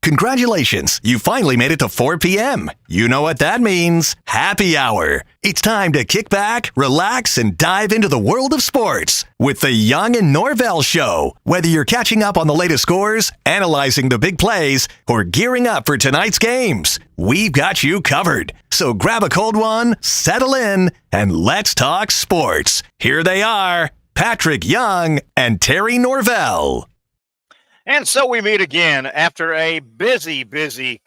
Congratulations, you finally made it to 4 p.m. You know what that means. Happy hour. It's time to kick back, relax, and dive into the world of sports with the Young and Norvelle Show. Whether you're catching up on the latest scores, analyzing the big plays, or gearing up for tonight's games, we've got you covered. So grab a cold one, settle in, and let's talk sports. Here they are, Patric Young and Terry Norvelle. And so we meet again after a busy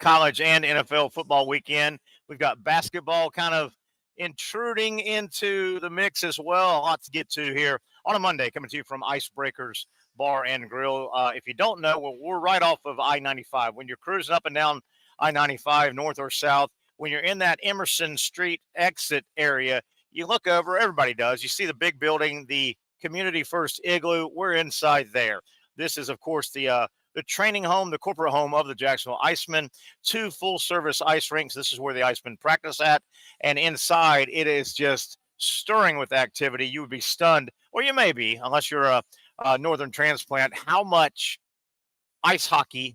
college and NFL football weekend. We've got basketball kind of intruding into the mix as well. A lot to get to here on a Monday, coming to you from Icebreakers Bar and Grill. If you don't know, we're right off of I-95. When you're cruising up and down I-95, north or south, when you're in that Emerson Street exit area, you look over, everybody does. You see the big building, the Community First Igloo. We're inside there. This is, of course, the training home, the corporate home of the Jacksonville Icemen. 2 full-service ice rinks. This is where the Icemen practice at. And inside, it is just stirring with activity. You would be stunned, or you may be, unless you're a northern transplant, how much ice hockey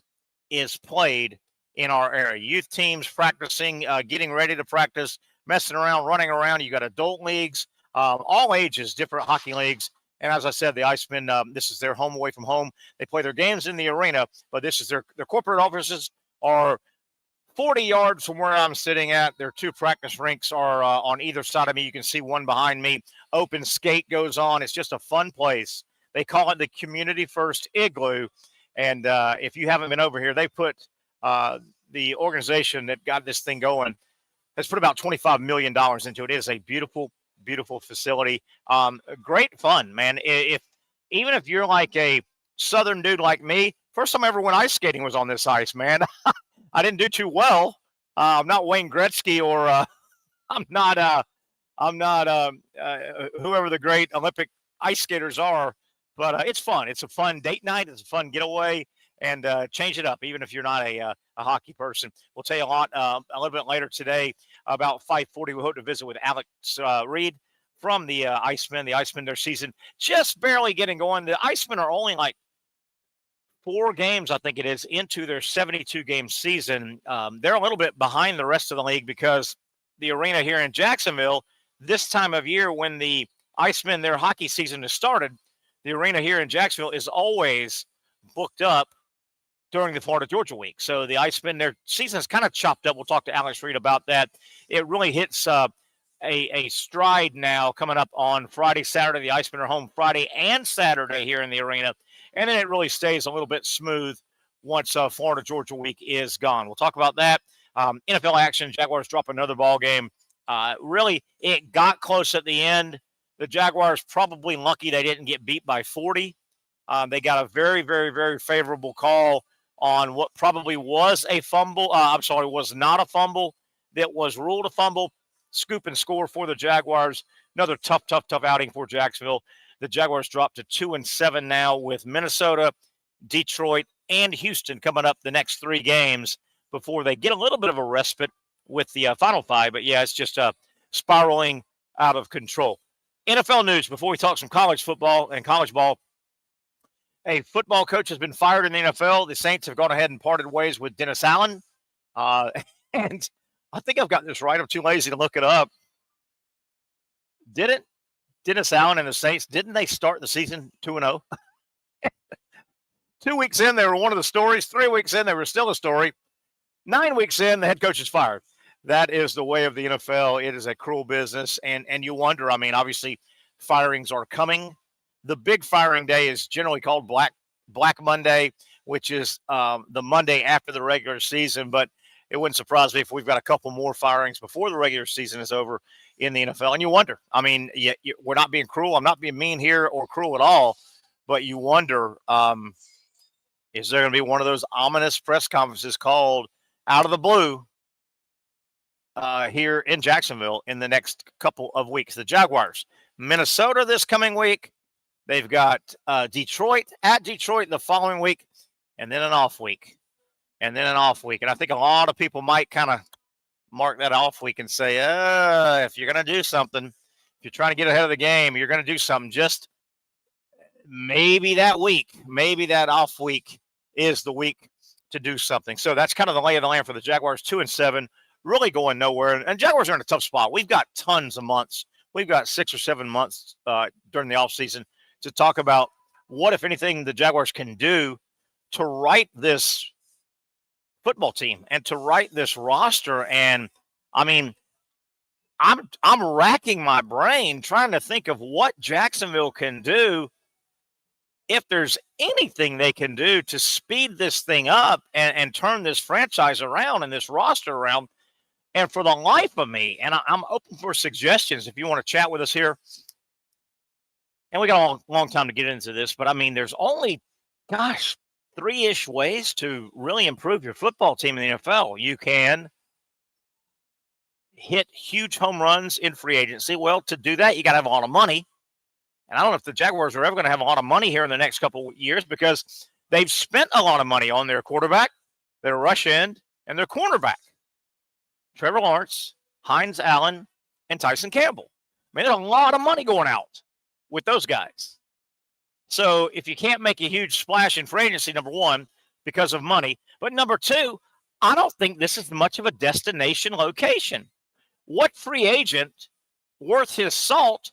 is played in our area. Youth teams practicing, getting ready to practice, messing around, running around. You got adult leagues, all ages, different hockey leagues. And as I said, the Icemen, this is their home away from home. They play their games in the arena, but this is their corporate offices are 40 yards from where I'm sitting at. Their 2 practice rinks are on either side of me. You can see one behind me. Open skate goes on. It's just a fun place. They call it the Community First Igloo. And if you haven't been over here, they put the organization that got this thing going has put about $25 million into it. It is a beautiful facility. Great fun, man. Even if you're like a southern dude like me, first time I ever went ice skating was on this ice, man. I didn't do too well. I'm not Wayne Gretzky or I'm not whoever the great Olympic ice skaters are, but it's fun. It's a fun date night. It's a fun getaway, and change it up, even if you're not a hockey person. We'll tell you a little bit later today. About 5:40, we hope to visit with Alex Reed from the Icemen. The Icemen, their season just barely getting going. The Icemen are only like 4 games, I think it is, into their 72-game season. They're a little bit behind the rest of the league because the arena here in Jacksonville, this time of year when the Icemen, their hockey season has started, the arena here in Jacksonville is always booked up during the Florida-Georgia week. So the Icemen, their season is kind of chopped up. We'll talk to Alex Reed about that. It really hits a stride now coming up on Friday, Saturday. The Icemen are home Friday and Saturday here in the arena. And then it really stays a little bit smooth once Florida-Georgia week is gone. We'll talk about that. NFL action, Jaguars drop another ball game. Really, it got close at the end. The Jaguars probably lucky they didn't get beat by 40. They got a very, very, very favorable call on what probably was a fumble. Was not a fumble that was ruled a fumble. Scoop and score for the Jaguars. Another tough outing for Jacksonville. The Jaguars dropped to 2-7 now with Minnesota, Detroit, and Houston coming up the next 3 games before they get a little bit of a respite with the final 5. But, yeah, it's just spiraling out of control. NFL news before we talk some college football and college ball. A football coach has been fired in the NFL. The Saints have gone ahead and parted ways with Dennis Allen. And I think I've got this right. I'm too lazy to look it up. Didn't Dennis Allen and the Saints, didn't they start the season 2-0? 2 weeks in, they were one of the stories. 3 weeks in, they were still a story. 9 weeks in, the head coach is fired. That is the way of the NFL. It is a cruel business. And you wonder, I mean, obviously, firings are coming. The big firing day is generally called Black Monday, which is the Monday after the regular season. But it wouldn't surprise me if we've got a couple more firings before the regular season is over in the NFL. And you wonder, I mean, we're not being cruel. I'm not being mean here or cruel at all. But you wonder, is there going to be one of those ominous press conferences called out of the blue here in Jacksonville in the next couple of weeks? The Jaguars, Minnesota this coming week. They've got Detroit at Detroit the following week, and then an off week, and I think a lot of people might kind of mark that off week and say, if you're going to do something, if you're trying to get ahead of the game, you're going to do something. Just maybe that week, maybe that off week is the week to do something. So that's kind of the lay of the land for the Jaguars, 2-7, really going nowhere. And Jaguars are in a tough spot. We've got tons of months. We've got 6 or 7 months during the offseason to talk about what, if anything, the Jaguars can do to right this football team and to right this roster. And I mean, I'm racking my brain trying to think of what Jacksonville can do, if there's anything they can do to speed this thing up and turn this franchise around and this roster around. And for the life of me, and I'm open for suggestions if you want to chat with us here. And we got a long time to get into this, but I mean, there's only, 3-ish ways to really improve your football team in the NFL. You can hit huge home runs in free agency. Well, to do that, you got to have a lot of money. And I don't know if the Jaguars are ever going to have a lot of money here in the next couple of years, because they've spent a lot of money on their quarterback, their rush end, and their cornerback. Trevor Lawrence, Hines Allen, and Tyson Campbell. I mean, there's a lot of money going out with those guys. So if you can't make a huge splash in free agency, number one, because of money, but number two, I don't think this is much of a destination location. What free agent worth his salt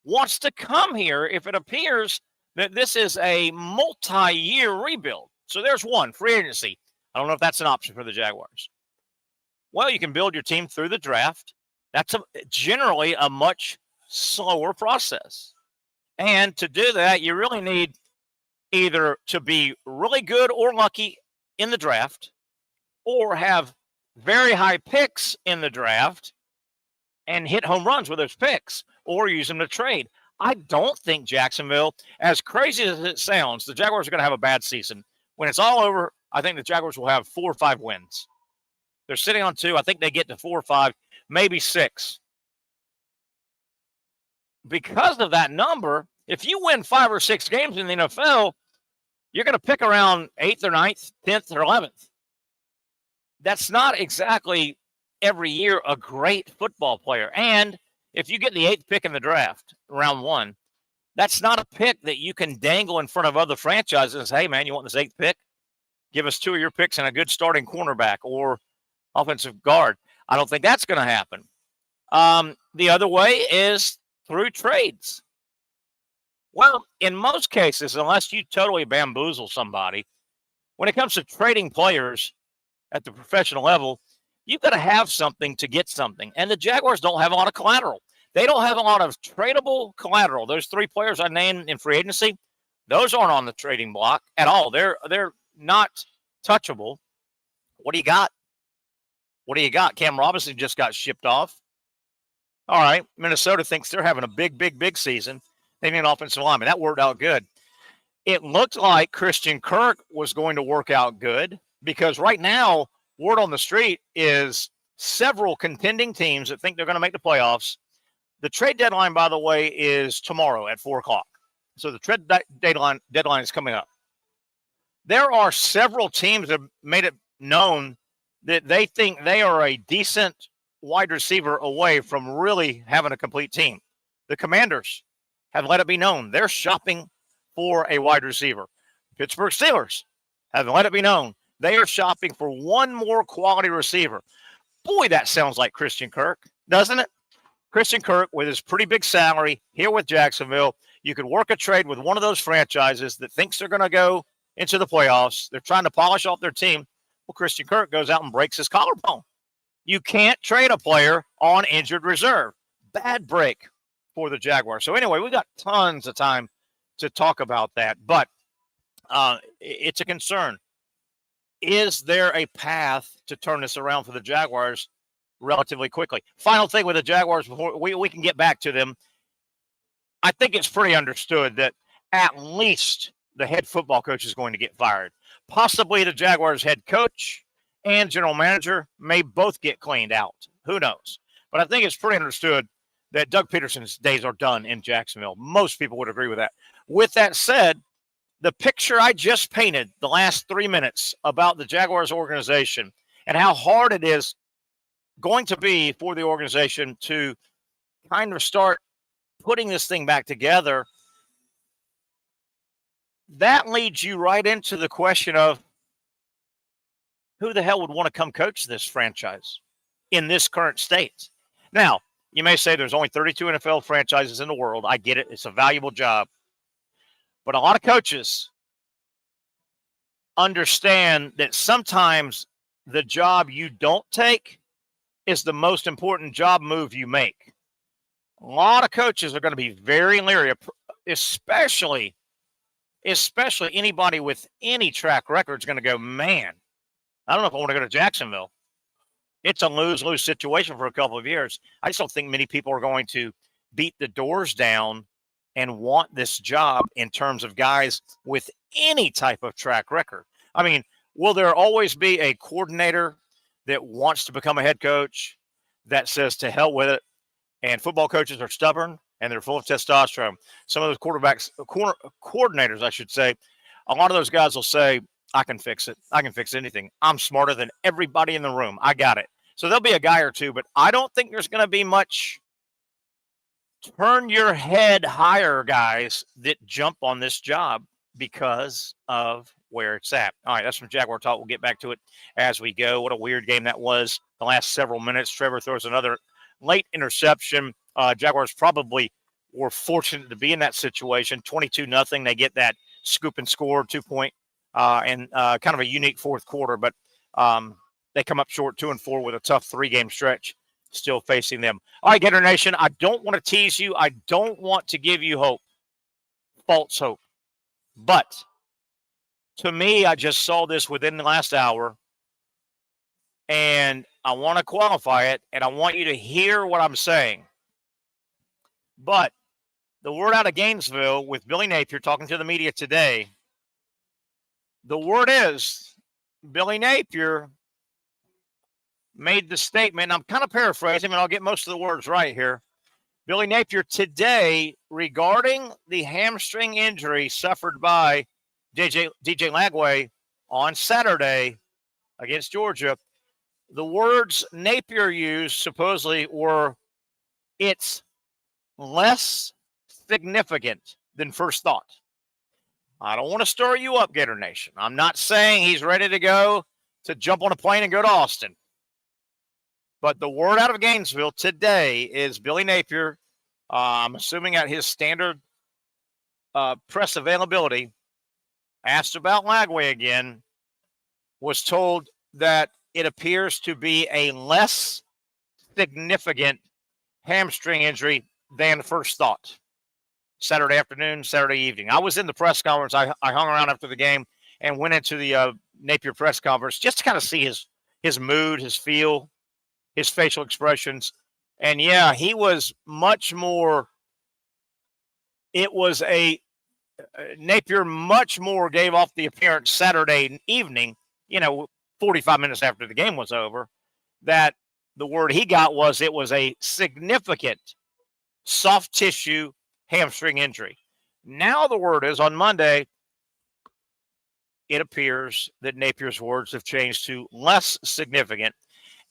wants to come here if it appears that this is a multi-year rebuild? So there's one, free agency. I don't know if that's an option for the Jaguars. Well, you can build your team through the draft. That's generally a much slower process. And to do that, you really need either to be really good or lucky in the draft, or have very high picks in the draft and hit home runs with those picks, or use them to trade. I don't think Jacksonville, as crazy as it sounds, the Jaguars are going to have a bad season. When it's all over, I think the Jaguars will have 4 or 5 wins. They're sitting on 2. I think they get to 4 or 5, maybe 6. Because of that number, if you win 5 or 6 games in the NFL, you're going to pick around 8th or 9th, 10th or 11th. That's not exactly every year a great football player. And if you get the 8th pick in the draft, round 1, that's not a pick that you can dangle in front of other franchises and say, hey, man, you want this 8th pick? Give us 2 of your picks and a good starting cornerback or offensive guard. I don't think that's going to happen. The other way is through trades. Well, in most cases, unless you totally bamboozle somebody, when it comes to trading players at the professional level, you've got to have something to get something. And the Jaguars don't have a lot of collateral. They don't have a lot of tradable collateral. Those 3 players I named in free agency, those aren't on the trading block at all. They're not touchable. What do you got? What do you got? Cam Robinson just got shipped off. All right, Minnesota thinks they're having a big season. They need an offensive lineman. That worked out good. It looked like Christian Kirk was going to work out good, because right now, word on the street is several contending teams that think they're going to make the playoffs. The trade deadline, by the way, is tomorrow at 4 o'clock. So the trade deadline is coming up. There are several teams that have made it known that they think they are a decent wide receiver away from really having a complete team. The Commanders have let it be known they're shopping for a wide receiver. Pittsburgh Steelers have let it be known they are shopping for one more quality receiver. Boy, that sounds like Christian Kirk, doesn't it? Christian Kirk with his pretty big salary here with Jacksonville. You could work a trade with one of those franchises that thinks they're going to go into the playoffs. They're trying to polish off their team. Well, Christian Kirk goes out and breaks his collarbone. You can't trade a player on injured reserve. Bad break for the Jaguars. So anyway, we got tons of time to talk about that, but it's a concern. Is there a path to turn this around for the Jaguars relatively quickly? Final thing with the Jaguars before we can get back to them. I think it's pretty understood that at least the head football coach is going to get fired. Possibly the Jaguars head coach and general manager may both get cleaned out. Who knows? But I think it's pretty understood that Doug Peterson's days are done in Jacksonville. Most people would agree with that. With that said, the picture I just painted the last 3 minutes about the Jaguars organization and how hard it is going to be for the organization to kind of start putting this thing back together, that leads you right into the question of, who the hell would want to come coach this franchise in this current state? Now, you may say there's only 32 NFL franchises in the world. I get it. It's a valuable job. But a lot of coaches understand that sometimes the job you don't take is the most important job move you make. A lot of coaches are going to be very leery, especially anybody with any track record is going to go, man, I don't know if I want to go to Jacksonville. It's a lose-lose situation for a couple of years. I just don't think many people are going to beat the doors down and want this job in terms of guys with any type of track record. I mean, will there always be a coordinator that wants to become a head coach that says to hell with it? And football coaches are stubborn and they're full of testosterone. Some of those coordinators, I should say, a lot of those guys will say, I can fix it. I can fix anything. I'm smarter than everybody in the room. I got it. So there'll be a guy or two, but I don't think there's going to be much turn your head higher guys that jump on this job because of where it's at. All right, that's from Jaguar Talk. We'll get back to it as we go. What a weird game that was the last several minutes. Trevor throws another late interception. Jaguars probably were fortunate to be in that situation. 22-0. They get that scoop and score 2-point and kind of a unique fourth quarter, but they come up short 2-4 with a tough 3-game stretch still facing them. All right, Gator Nation, I don't want to tease you. I don't want to give you hope, false hope. But to me, I just saw this within the last hour, and I want to qualify it, and I want you to hear what I'm saying. But the word out of Gainesville with Billy Napier talking to the media today, the word is Billy Napier made the statement, I'm kind of paraphrasing, and I'll get most of the words right here. Billy Napier today regarding the hamstring injury suffered by DJ Lagway on Saturday against Georgia, the words Napier used supposedly were, it's less significant than first thought. I don't want to stir you up, Gator Nation. I'm not saying he's ready to go to jump on a plane and go to Austin. But the word out of Gainesville today is Billy Napier, I'm assuming at his standard press availability, asked about Lagway again, was told that it appears to be a less significant hamstring injury than first thought. Saturday afternoon, Saturday evening. I was in the press conference. I hung around after the game and went into the Napier press conference just to kind of see his mood, his feel, his facial expressions. And yeah, he was much more, it was Napier much more gave off the appearance Saturday evening, 45 minutes after the game was over, that the word he got was it was a significant soft tissue hamstring injury. Now the word is on Monday, it appears that Napier's words have changed to less significant.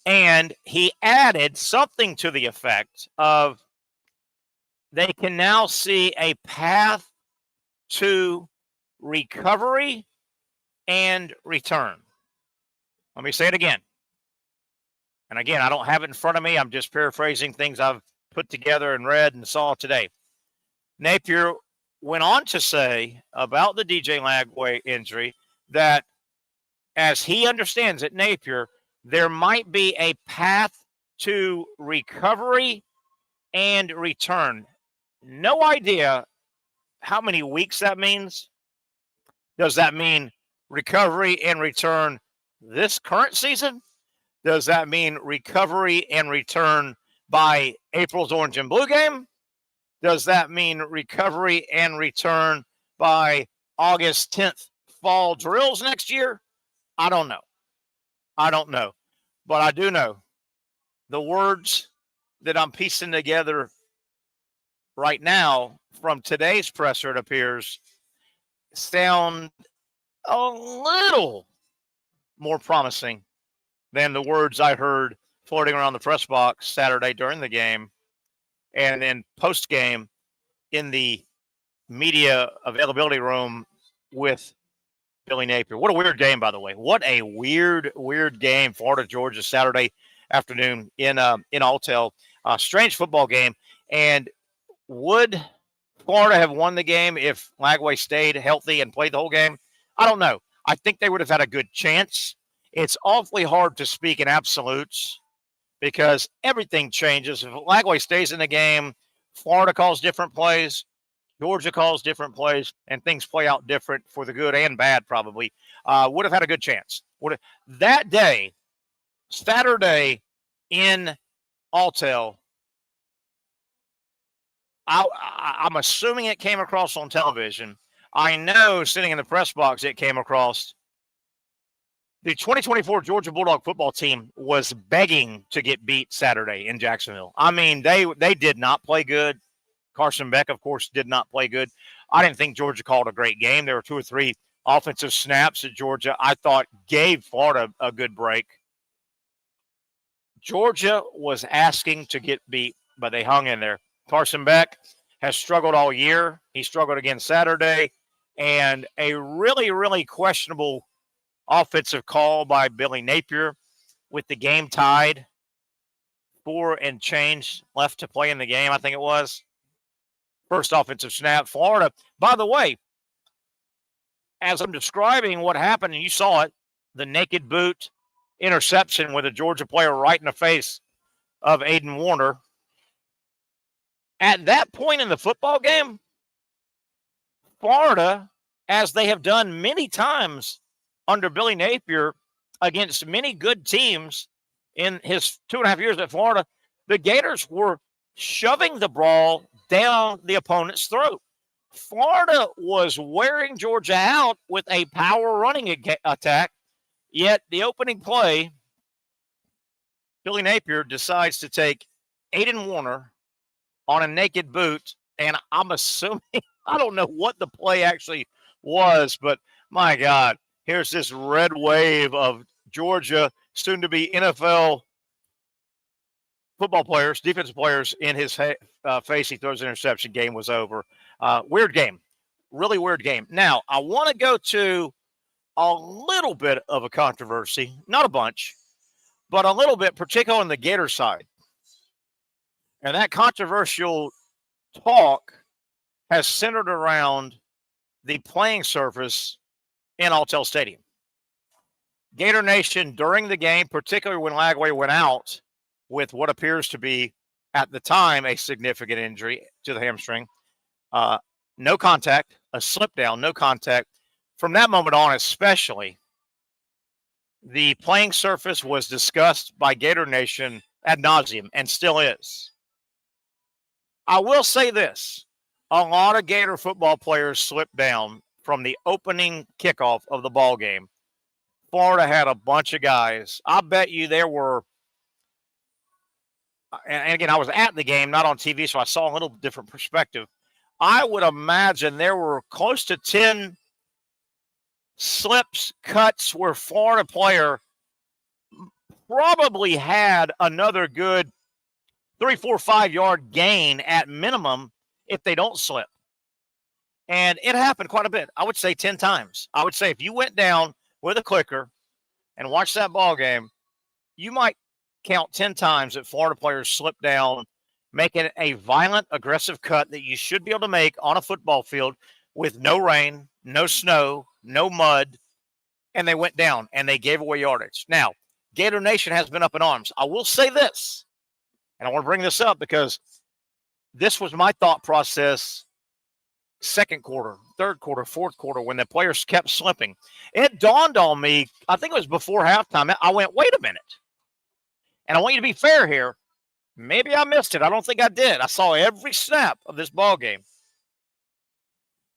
And he added something to the effect of they can now see a path to recovery and return. Let me say it again. And again, I don't have it in front of me. I'm just paraphrasing things I've put together and read and saw today. Napier went on to say about the DJ Lagway injury that as he understands it, Napier, there might be a path to recovery and return. No idea how many weeks that means. Does that mean recovery and return this current season? Does that mean recovery and return by April's Orange and Blue game? Does that mean recovery and return by August 10th fall drills next year? I don't know. But I do know the words that I'm piecing together right now from today's presser, it appears, sound a little more promising than the words I heard floating around the press box Saturday during the game and then post-game in the media availability room with Billy Napier. What a weird game, by the way. What a weird game. Florida, Georgia, Saturday afternoon in Alltel. Strange football game. And would Florida have won the game if Lagway stayed healthy and played the whole game? I don't know. I think they would have had a good chance. It's awfully hard to speak in absolutes because everything changes. If Lagway stays in the game, Florida calls different plays, Georgia calls different plays, and things play out different for the good and bad probably. Would have had a good chance. That day, Saturday in Alltel, I'm assuming it came across on television. I know sitting in the press box it came across. The 2024 Georgia Bulldog football team was begging to get beat Saturday in Jacksonville. I mean, they did not play good. Carson Beck, of course, did not play good. I didn't think Georgia called a great game. There were 2 or 3 offensive snaps at Georgia I thought gave Florida a good break. Georgia was asking to get beat, but they hung in there. Carson Beck has struggled all year. He struggled again Saturday. And a really, really questionable offensive call by Billy Napier with the game tied. 4 and change left to play in the game, I think it was. First offensive snap. Florida, by the way, as I'm describing what happened, and you saw it, the naked boot interception with a Georgia player right in the face of Aiden Warner. At that point in the football game, Florida, as they have done many times under Billy Napier against many good teams in his 2.5 years at Florida, the Gators were shoving the ball down the opponent's throat. Florida was wearing Georgia out with a power running attack, yet the opening play, Billy Napier decides to take Aiden Warner on a naked boot, and I'm assuming, I don't know what the play actually was, but my God, here's this red wave of Georgia, soon to be NFL football players, defensive players in his face. He throws an interception. Game was over. Weird game. Really weird game. Now, I want to go to a little bit of a controversy, not a bunch, but a little bit, particularly on the Gator side. And that controversial talk has centered around the playing surface in Alltel Stadium. Gator Nation during the game, particularly when Lagway went out with what appears to be, at the time, a significant injury to the hamstring, no contact, a slip down, no contact. From that moment on, especially, the playing surface was discussed by Gator Nation ad nauseum and still is. I will say this. A lot of Gator football players slipped down from the opening kickoff of the ball game. Florida had a bunch of guys. I bet you there were, and again, I was at the game, not on TV, so I saw a little different perspective. I would imagine there were close to 10 slips, cuts where Florida player probably had another good 3, 4, 5 yard gain at minimum if they don't slip. And it happened quite a bit. I would say 10 times. I would say if you went down with a clicker and watched that ball game, you might count 10 times that Florida players slipped down, making a violent, aggressive cut that you should be able to make on a football field with no rain, no snow, no mud, and they went down and they gave away yardage. Now, Gator Nation has been up in arms. I will say this, and I want to bring this up because this was my thought process second quarter, third quarter, fourth quarter, when the players kept slipping. It dawned on me, I think it was before halftime, I went, wait a minute. And I want you to be fair here. Maybe I missed it. I don't think I did. I saw every snap of this ball game.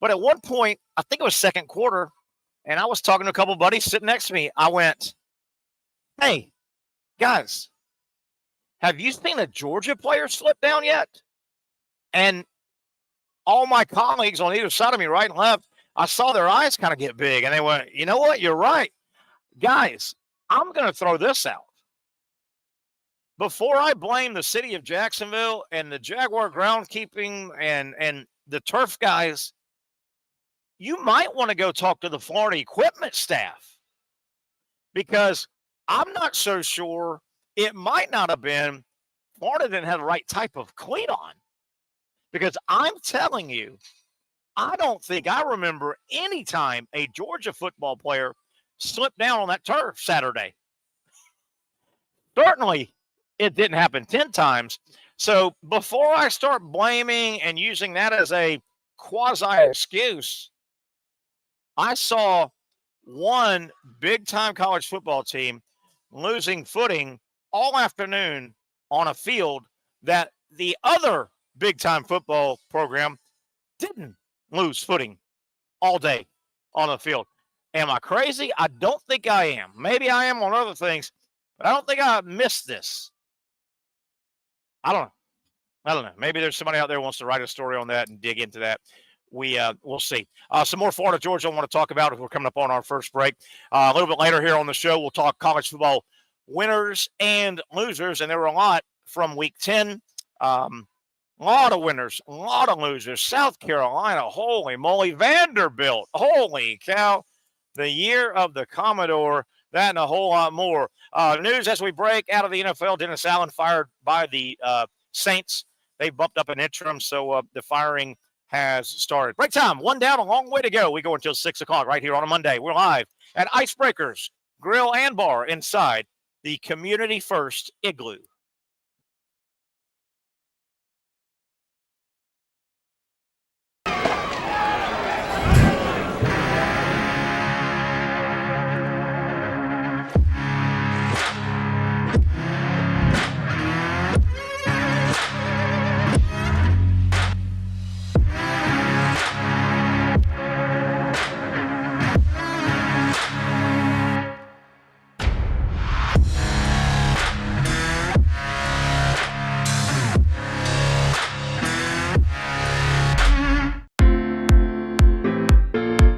But at one point, I think it was second quarter, and I was talking to a couple of buddies sitting next to me. I went, hey, guys, have you seen a Georgia player slip down yet? And all my colleagues on either side of me, right and left, I saw their eyes kind of get big, and they went, you know what? You're right. Guys, I'm going to throw this out. Before I blame the city of Jacksonville and the Jaguar groundskeeping and the turf guys, you might want to go talk to the Florida equipment staff, because I'm not so sure. It might not have been Florida didn't have the right type of cleat on, because I'm telling you, I don't think I remember any time a Georgia football player slipped down on that turf Saturday. Certainly, it didn't happen 10 times. So before I start blaming and using that as a quasi-excuse, I saw one big-time college football team losing footing all afternoon on a field that the other big-time football program didn't lose footing all day on the field. Am I crazy? I don't think I am. Maybe I am on other things, but I don't think I missed this. I don't know. Maybe there's somebody out there who wants to write a story on that and dig into that. We'll see. Some more Florida Georgia I want to talk about as we're coming up on our first break. A little bit later here on the show, we'll talk college football winners and losers, and there were a lot from Week 10. A lot of winners, a lot of losers. South Carolina, holy moly. Vanderbilt, holy cow. The year of the Commodore, that and a whole lot more. News as we break out of the NFL. Dennis Allen fired by the Saints. They bumped up an interim, so the firing has started. Break time. One down, a long way to go. We go until 6 o'clock right here on a Monday. We're live at Icebreakers Grill and Bar inside the Community First Igloo.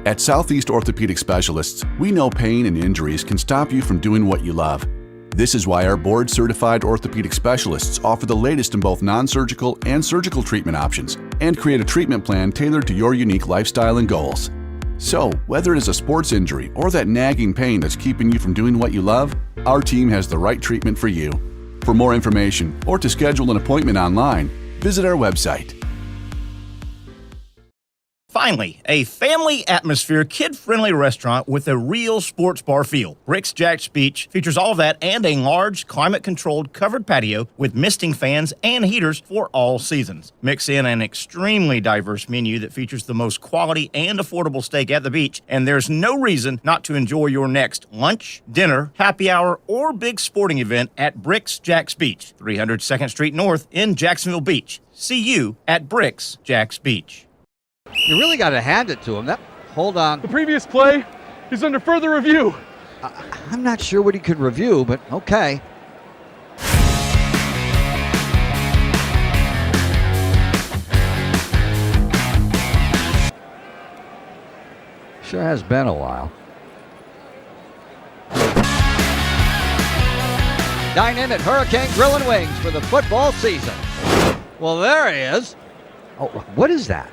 At Southeast Orthopedic Specialists, we know pain and injuries can stop you from doing what you love. This is why our board-certified orthopedic specialists offer the latest in both non-surgical and surgical treatment options and create a treatment plan tailored to your unique lifestyle and goals. So, whether it is a sports injury or that nagging pain that's keeping you from doing what you love, our team has the right treatment for you. For more information or to schedule an appointment online, visit our website. Finally, a family atmosphere, kid-friendly restaurant with a real sports bar feel. Bricks Jack's Beach features all that and a large, climate-controlled covered patio with misting fans and heaters for all seasons. Mix in an extremely diverse menu that features the most quality and affordable steak at the beach, and there's no reason not to enjoy your next lunch, dinner, happy hour, or big sporting event at Bricks Jack's Beach, 300 2nd Street North in Jacksonville Beach. See you at Bricks Jack's Beach. You really got to hand it to him. Hold on. The previous play is under further review. I'm not sure what he could review, but okay. Sure has been a while. Dine in at Hurricane Grill and Wings for the football season. Well, there he is. Oh, what is that?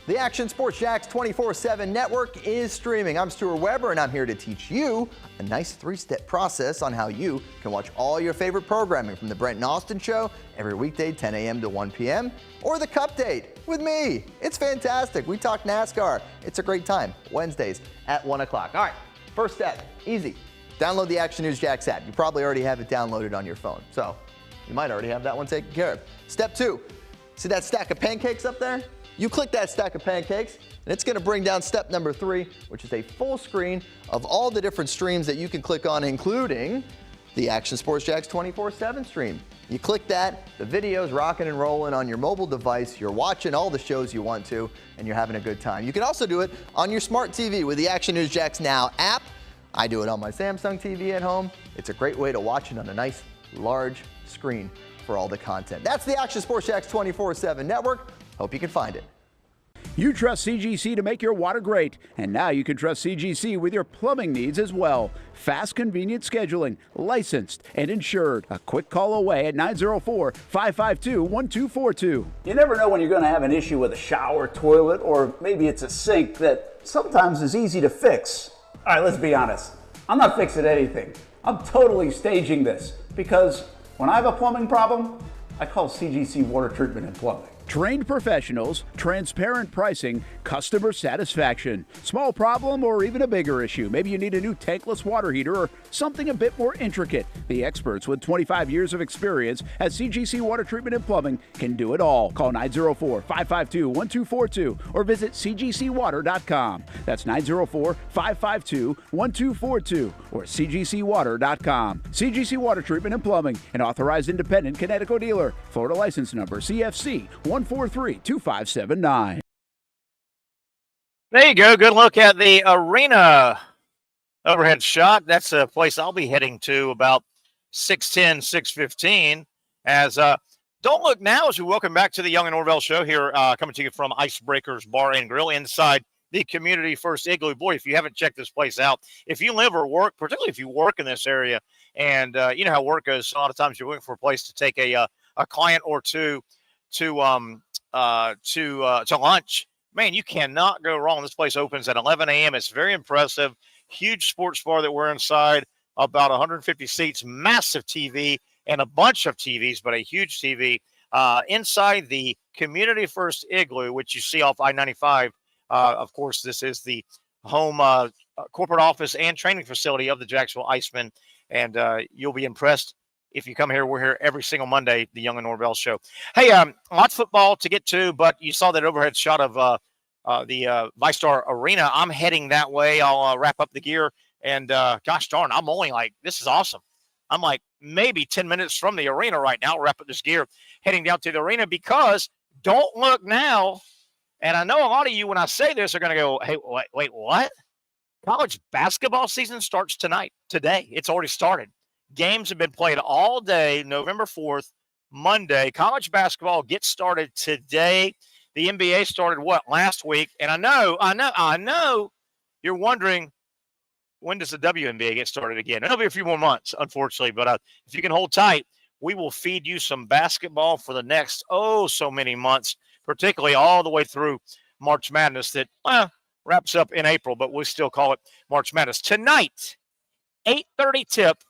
The Action Sports Jax 24/7 network is streaming. I'm Stuart Weber, and I'm here to teach you a nice three-step process on how you can watch all your favorite programming, from the Brent and Austin Show every weekday 10 a.m. to 1 p.m. or the Cup Date with me. It's fantastic. We talk NASCAR. It's a great time. Wednesdays at 1 o'clock. All right, first step, easy. Download the Action News Jax app. You probably already have it downloaded on your phone, so you might already have that one taken care of. Step 2, see that stack of pancakes up there? You click that stack of pancakes, and it's going to bring down step number 3, which is a full screen of all the different streams that you can click on, including the Action Sports Jax 24/7 stream. You click that, the video's rocking and rolling on your mobile device. You're watching all the shows you want to, and you're having a good time. You can also do it on your smart TV with the Action News Jax Now app. I do it on my Samsung TV at home. It's a great way to watch it on a nice, large screen for all the content. That's the Action Sports Jax 24/7 network. Hope you can find it. You trust CGC to make your water great, and now you can trust CGC with your plumbing needs as well. Fast, convenient scheduling, licensed and insured. A quick call away at 904-552-1242. You never know when you're going to have an issue with a shower, toilet, or maybe it's a sink that sometimes is easy to fix. All right, let's be honest. I'm not fixing anything. I'm totally staging this because when I have a plumbing problem, I call CGC Water Treatment and Plumbing. Trained professionals, transparent pricing, customer satisfaction. Small problem or even a bigger issue. Maybe you need a new tankless water heater or something a bit more intricate. The experts with 25 years of experience at CGC Water Treatment and Plumbing can do it all. Call 904-552-1242 or visit cgcwater.com. That's 904-552-1242 or cgcwater.com. CGC Water Treatment and Plumbing, an authorized independent Connecticut dealer. Florida license number CFC 1432579. There you go. Good look at the arena overhead shot. That's a place I'll be heading to about 6:10, 6:15. As don't look now as we welcome back to the Young and Norvelle Show here, coming to you from Icebreakers Bar and Grill inside the Community First Igloo. Boy, if you haven't checked this place out, if you live or work, particularly if you work in this area, and you know how work goes, a lot of times you're looking for a place to take a client or two to lunch. Man, you cannot go wrong. This place opens at 11 a.m. It's very impressive. Huge sports bar that we're inside, about 150 seats, massive TV, and a bunch of TVs, but a huge TV inside the Community First Igloo, which you see off I-95. Of course, this is the home corporate office and training facility of the Jacksonville Icemen, and you'll be impressed. If you come here, we're here every single Monday, the Young and Norvelle Show. Hey, lots of football to get to, but you saw that overhead shot of the VyStar Arena. I'm heading that way. I'll wrap up the gear, and gosh darn, I'm only like, this is awesome. I'm like maybe 10 minutes from the arena right now. I'll wrap up this gear, heading down to the arena because don't look now. And I know a lot of you, when I say this, are going to go, hey, wait, what? College basketball season starts today. It's already started. Games have been played all day, November 4th, Monday. College basketball gets started today. The NBA started last week? And I know you're wondering, when does the WNBA get started again? It'll be a few more months, unfortunately. But if you can hold tight, we will feed you some basketball for the next, so many months, particularly all the way through March Madness that wraps up in April, but we still call it March Madness. Tonight, 8:30 tip,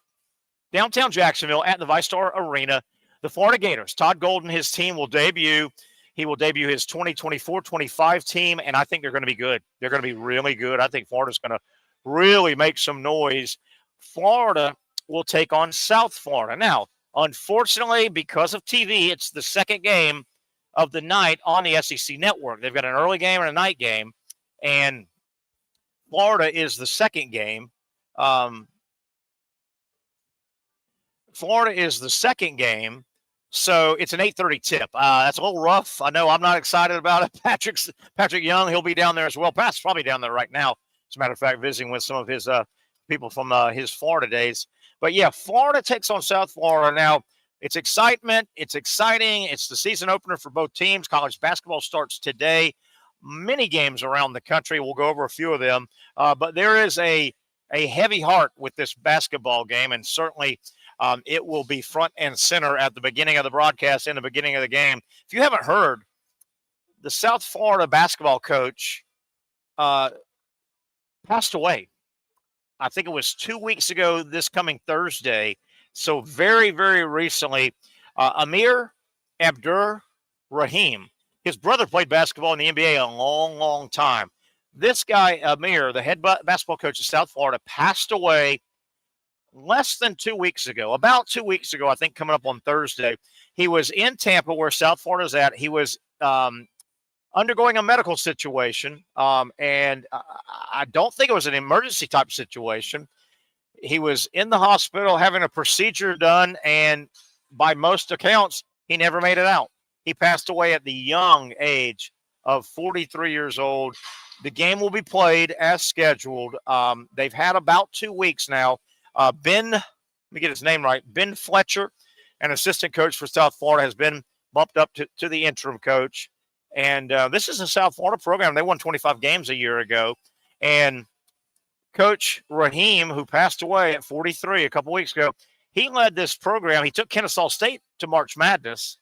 downtown Jacksonville at the VyStar Arena. The Florida Gators, Todd Golden, his team will debut. He will debut his 2024-25 team, and I think they're going to be good. They're going to be really good. I think Florida's going to really make some noise. Florida will take on South Florida. Now, unfortunately, because of TV, it's the second game of the night on the SEC network. They've got an early game and a night game, and Florida is the second game. Florida is the second game, so it's an 8:30 tip. That's a little rough. I know I'm not excited about it. Patric Young, he'll be down there as well. Pat's probably down there right now, as a matter of fact, visiting with some of his people from his Florida days. But, yeah, Florida takes on South Florida. Now, it's excitement. It's exciting. It's the season opener for both teams. College basketball starts today. Many games around the country. We'll go over a few of them. But there is a heavy heart with this basketball game, and certainly it will be front and center at the beginning of the broadcast and the beginning of the game. If you haven't heard, the South Florida basketball coach passed away. I think it was 2 weeks ago this coming Thursday. So very, very recently, Amir Abdur-Rahim, his brother played basketball in the NBA a long, long time. This guy, Amir, the head basketball coach of South Florida, passed away less than 2 weeks ago, about 2 weeks ago, I think, coming up on Thursday. He was in Tampa, where South Florida is at. He was undergoing a medical situation, and I don't think it was an emergency type situation. He was in the hospital having a procedure done, and by most accounts, he never made it out. He passed away at the young age of 43 years old. The game will be played as scheduled. They've had about 2 weeks now. Ben, let me get his name right, Ben Fletcher, an assistant coach for South Florida, has been bumped up to the interim coach. And this is a South Florida program. They won 25 games a year ago. And Coach Raheem, who passed away at 43 a couple weeks ago, he led this program. He took Kennesaw State to March Madness,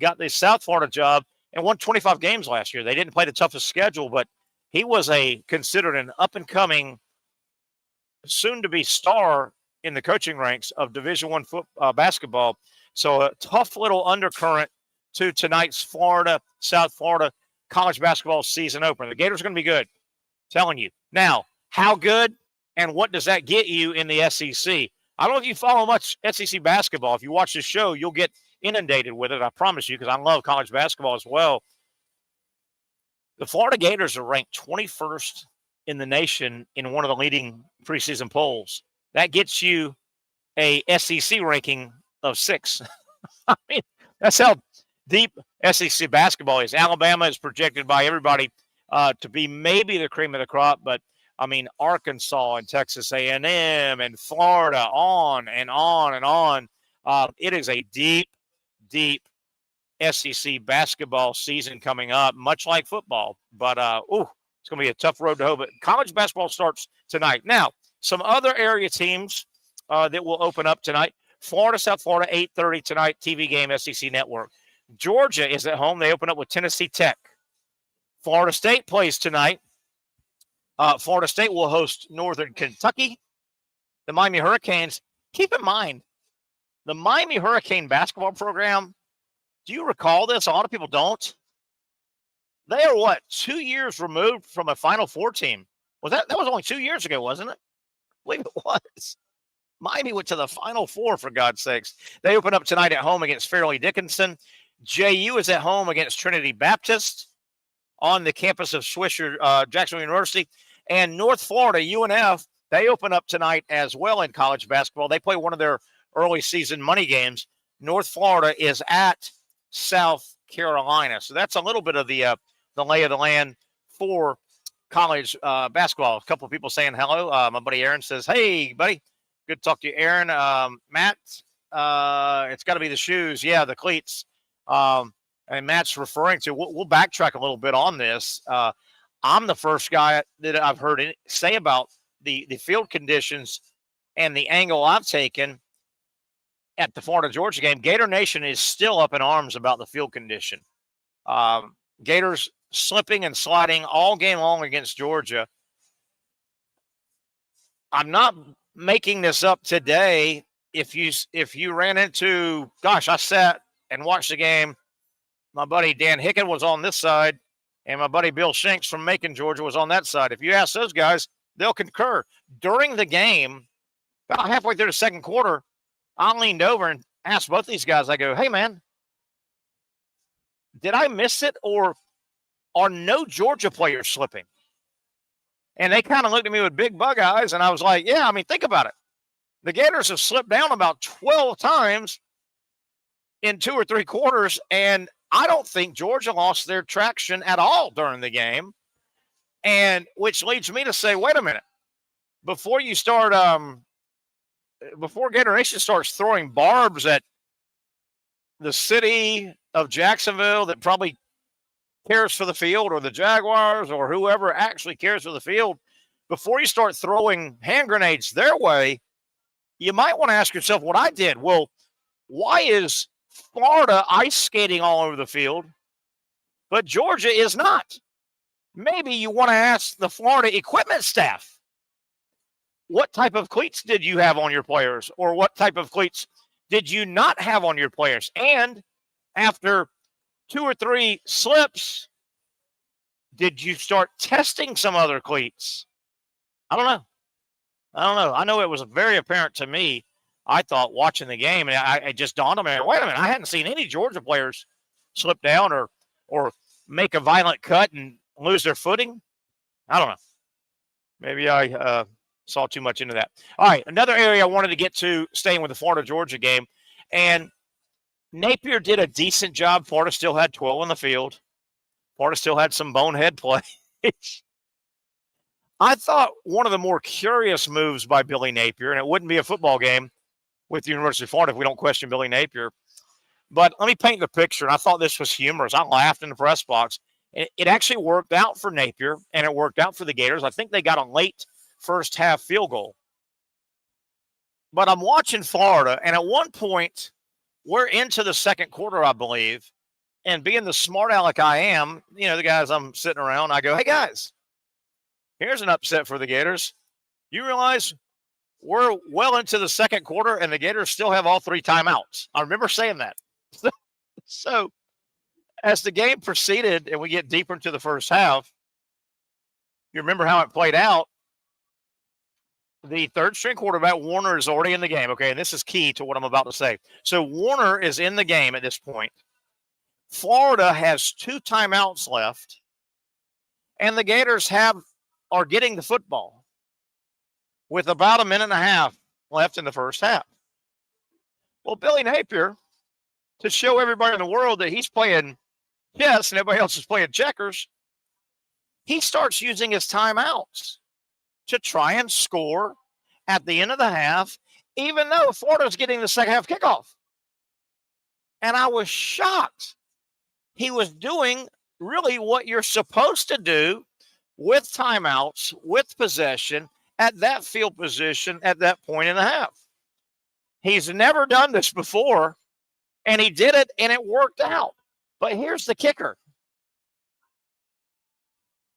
got the South Florida job, and won 25 games last year. They didn't play the toughest schedule, but he was considered an up-and-coming, soon-to-be star in the coaching ranks of Division I basketball. So a tough little undercurrent to tonight's South Florida college basketball season opener. The Gators are going to be good, telling you. Now, how good and what does that get you in the SEC? I don't know if you follow much SEC basketball. If you watch this show, you'll get inundated with it, I promise you, because I love college basketball as well. The Florida Gators are ranked 21st in the nation in one of the leading preseason polls. That gets you a SEC ranking of 6. I mean, that's how deep SEC basketball is. Alabama is projected by everybody to be maybe the cream of the crop, but I mean, Arkansas and Texas A&M and Florida, on and on and on. It is a deep, deep SEC basketball season coming up, much like football. But, it's going to be a tough road to hoe. But college basketball starts tonight. Now, some other area teams that will open up tonight. Florida, South Florida, 8:30 tonight, TV game, SEC Network. Georgia is at home. They open up with Tennessee Tech. Florida State plays tonight. Florida State will host Northern Kentucky. The Miami Hurricanes. Keep in mind, the Miami Hurricane basketball program, do you recall this? A lot of people don't. They are 2 years removed from a Final Four team. That was only 2 years ago, wasn't it? I believe it was. Miami went to the Final Four, for God's sakes. They open up tonight at home against Fairleigh Dickinson. JU is at home against Trinity Baptist on the campus of Swisher Jacksonville University. And North Florida, UNF, they open up tonight as well in college basketball. They play one of their early season money games. North Florida is at South Carolina. So that's a little bit of the lay of the land for college basketball. A couple of people saying hello. My buddy Aaron says, hey, buddy. Good to talk to you, Aaron. Matt, it's got to be the shoes. Yeah, the cleats. And Matt's referring to, we'll backtrack a little bit on this. I'm the first guy that I've heard say about the field conditions and the angle I've taken at the Florida-Georgia game. Gator Nation is still up in arms about the field condition. Gators slipping and sliding all game long against Georgia. I'm not making this up today. If you ran into, I sat and watched the game. My buddy Dan Hicken was on this side, and my buddy Bill Shanks from Macon, Georgia, was on that side. If you ask those guys, they'll concur. During the game, about halfway through the second quarter, I leaned over and asked both these guys, I go, hey, man, did I miss it, or are no Georgia players slipping? And they kind of looked at me with big bug eyes, and I was like, yeah, I mean, think about it. The Gators have slipped down about 12 times in 2 or 3 quarters, and I don't think Georgia lost their traction at all during the game, and which leads me to say, wait a minute. Before you start, before Gator Nation starts throwing barbs at the city of Jacksonville that probably cares for the field, or the Jaguars, or whoever actually cares for the field, before you start throwing hand grenades their way, you might want to ask yourself what I did. Well, why is Florida ice skating all over the field, but Georgia is not? Maybe you want to ask the Florida equipment staff, what type of cleats did you have on your players, or what type of cleats did you not have on your players? And after 2 or 3 slips, did you start testing some other cleats? I don't know. I know it was very apparent to me, I thought, watching the game, and it just dawned on me, wait a minute, I hadn't seen any Georgia players slip down or make a violent cut and lose their footing. I don't know. Maybe I saw too much into that. All right, another area I wanted to get to, staying with the Florida-Georgia game, and Napier did a decent job. Florida still had 12 on the field. Florida still had some bonehead play. I thought one of the more curious moves by Billy Napier, and it wouldn't be a football game with the University of Florida if we don't question Billy Napier, but let me paint the picture, and I thought this was humorous. I laughed in the press box. It actually worked out for Napier, and it worked out for the Gators. I think they got a late first half field goal. But I'm watching Florida, and at one point, we're into the second quarter, I believe. And being the smart aleck I am, the guys I'm sitting around, I go, hey, guys, here's an upset for the Gators. You realize we're well into the second quarter, and the Gators still have all 3 timeouts. I remember saying that. So as the game proceeded and we get deeper into the first half, you remember how it played out. The third-string quarterback, Warner, is already in the game, okay? And this is key to what I'm about to say. So Warner is in the game at this point. Florida has 2 timeouts left, and the Gators are getting the football with about a minute and a half left in the first half. Well, Billy Napier, to show everybody in the world that he's playing chess and everybody else is playing checkers, he starts using his timeouts to try and score at the end of the half, even though Florida's getting the second half kickoff. And I was shocked. He was doing really what you're supposed to do with timeouts, with possession, at that field position at that point in the half. He's never done this before, and he did it, and it worked out. But here's the kicker.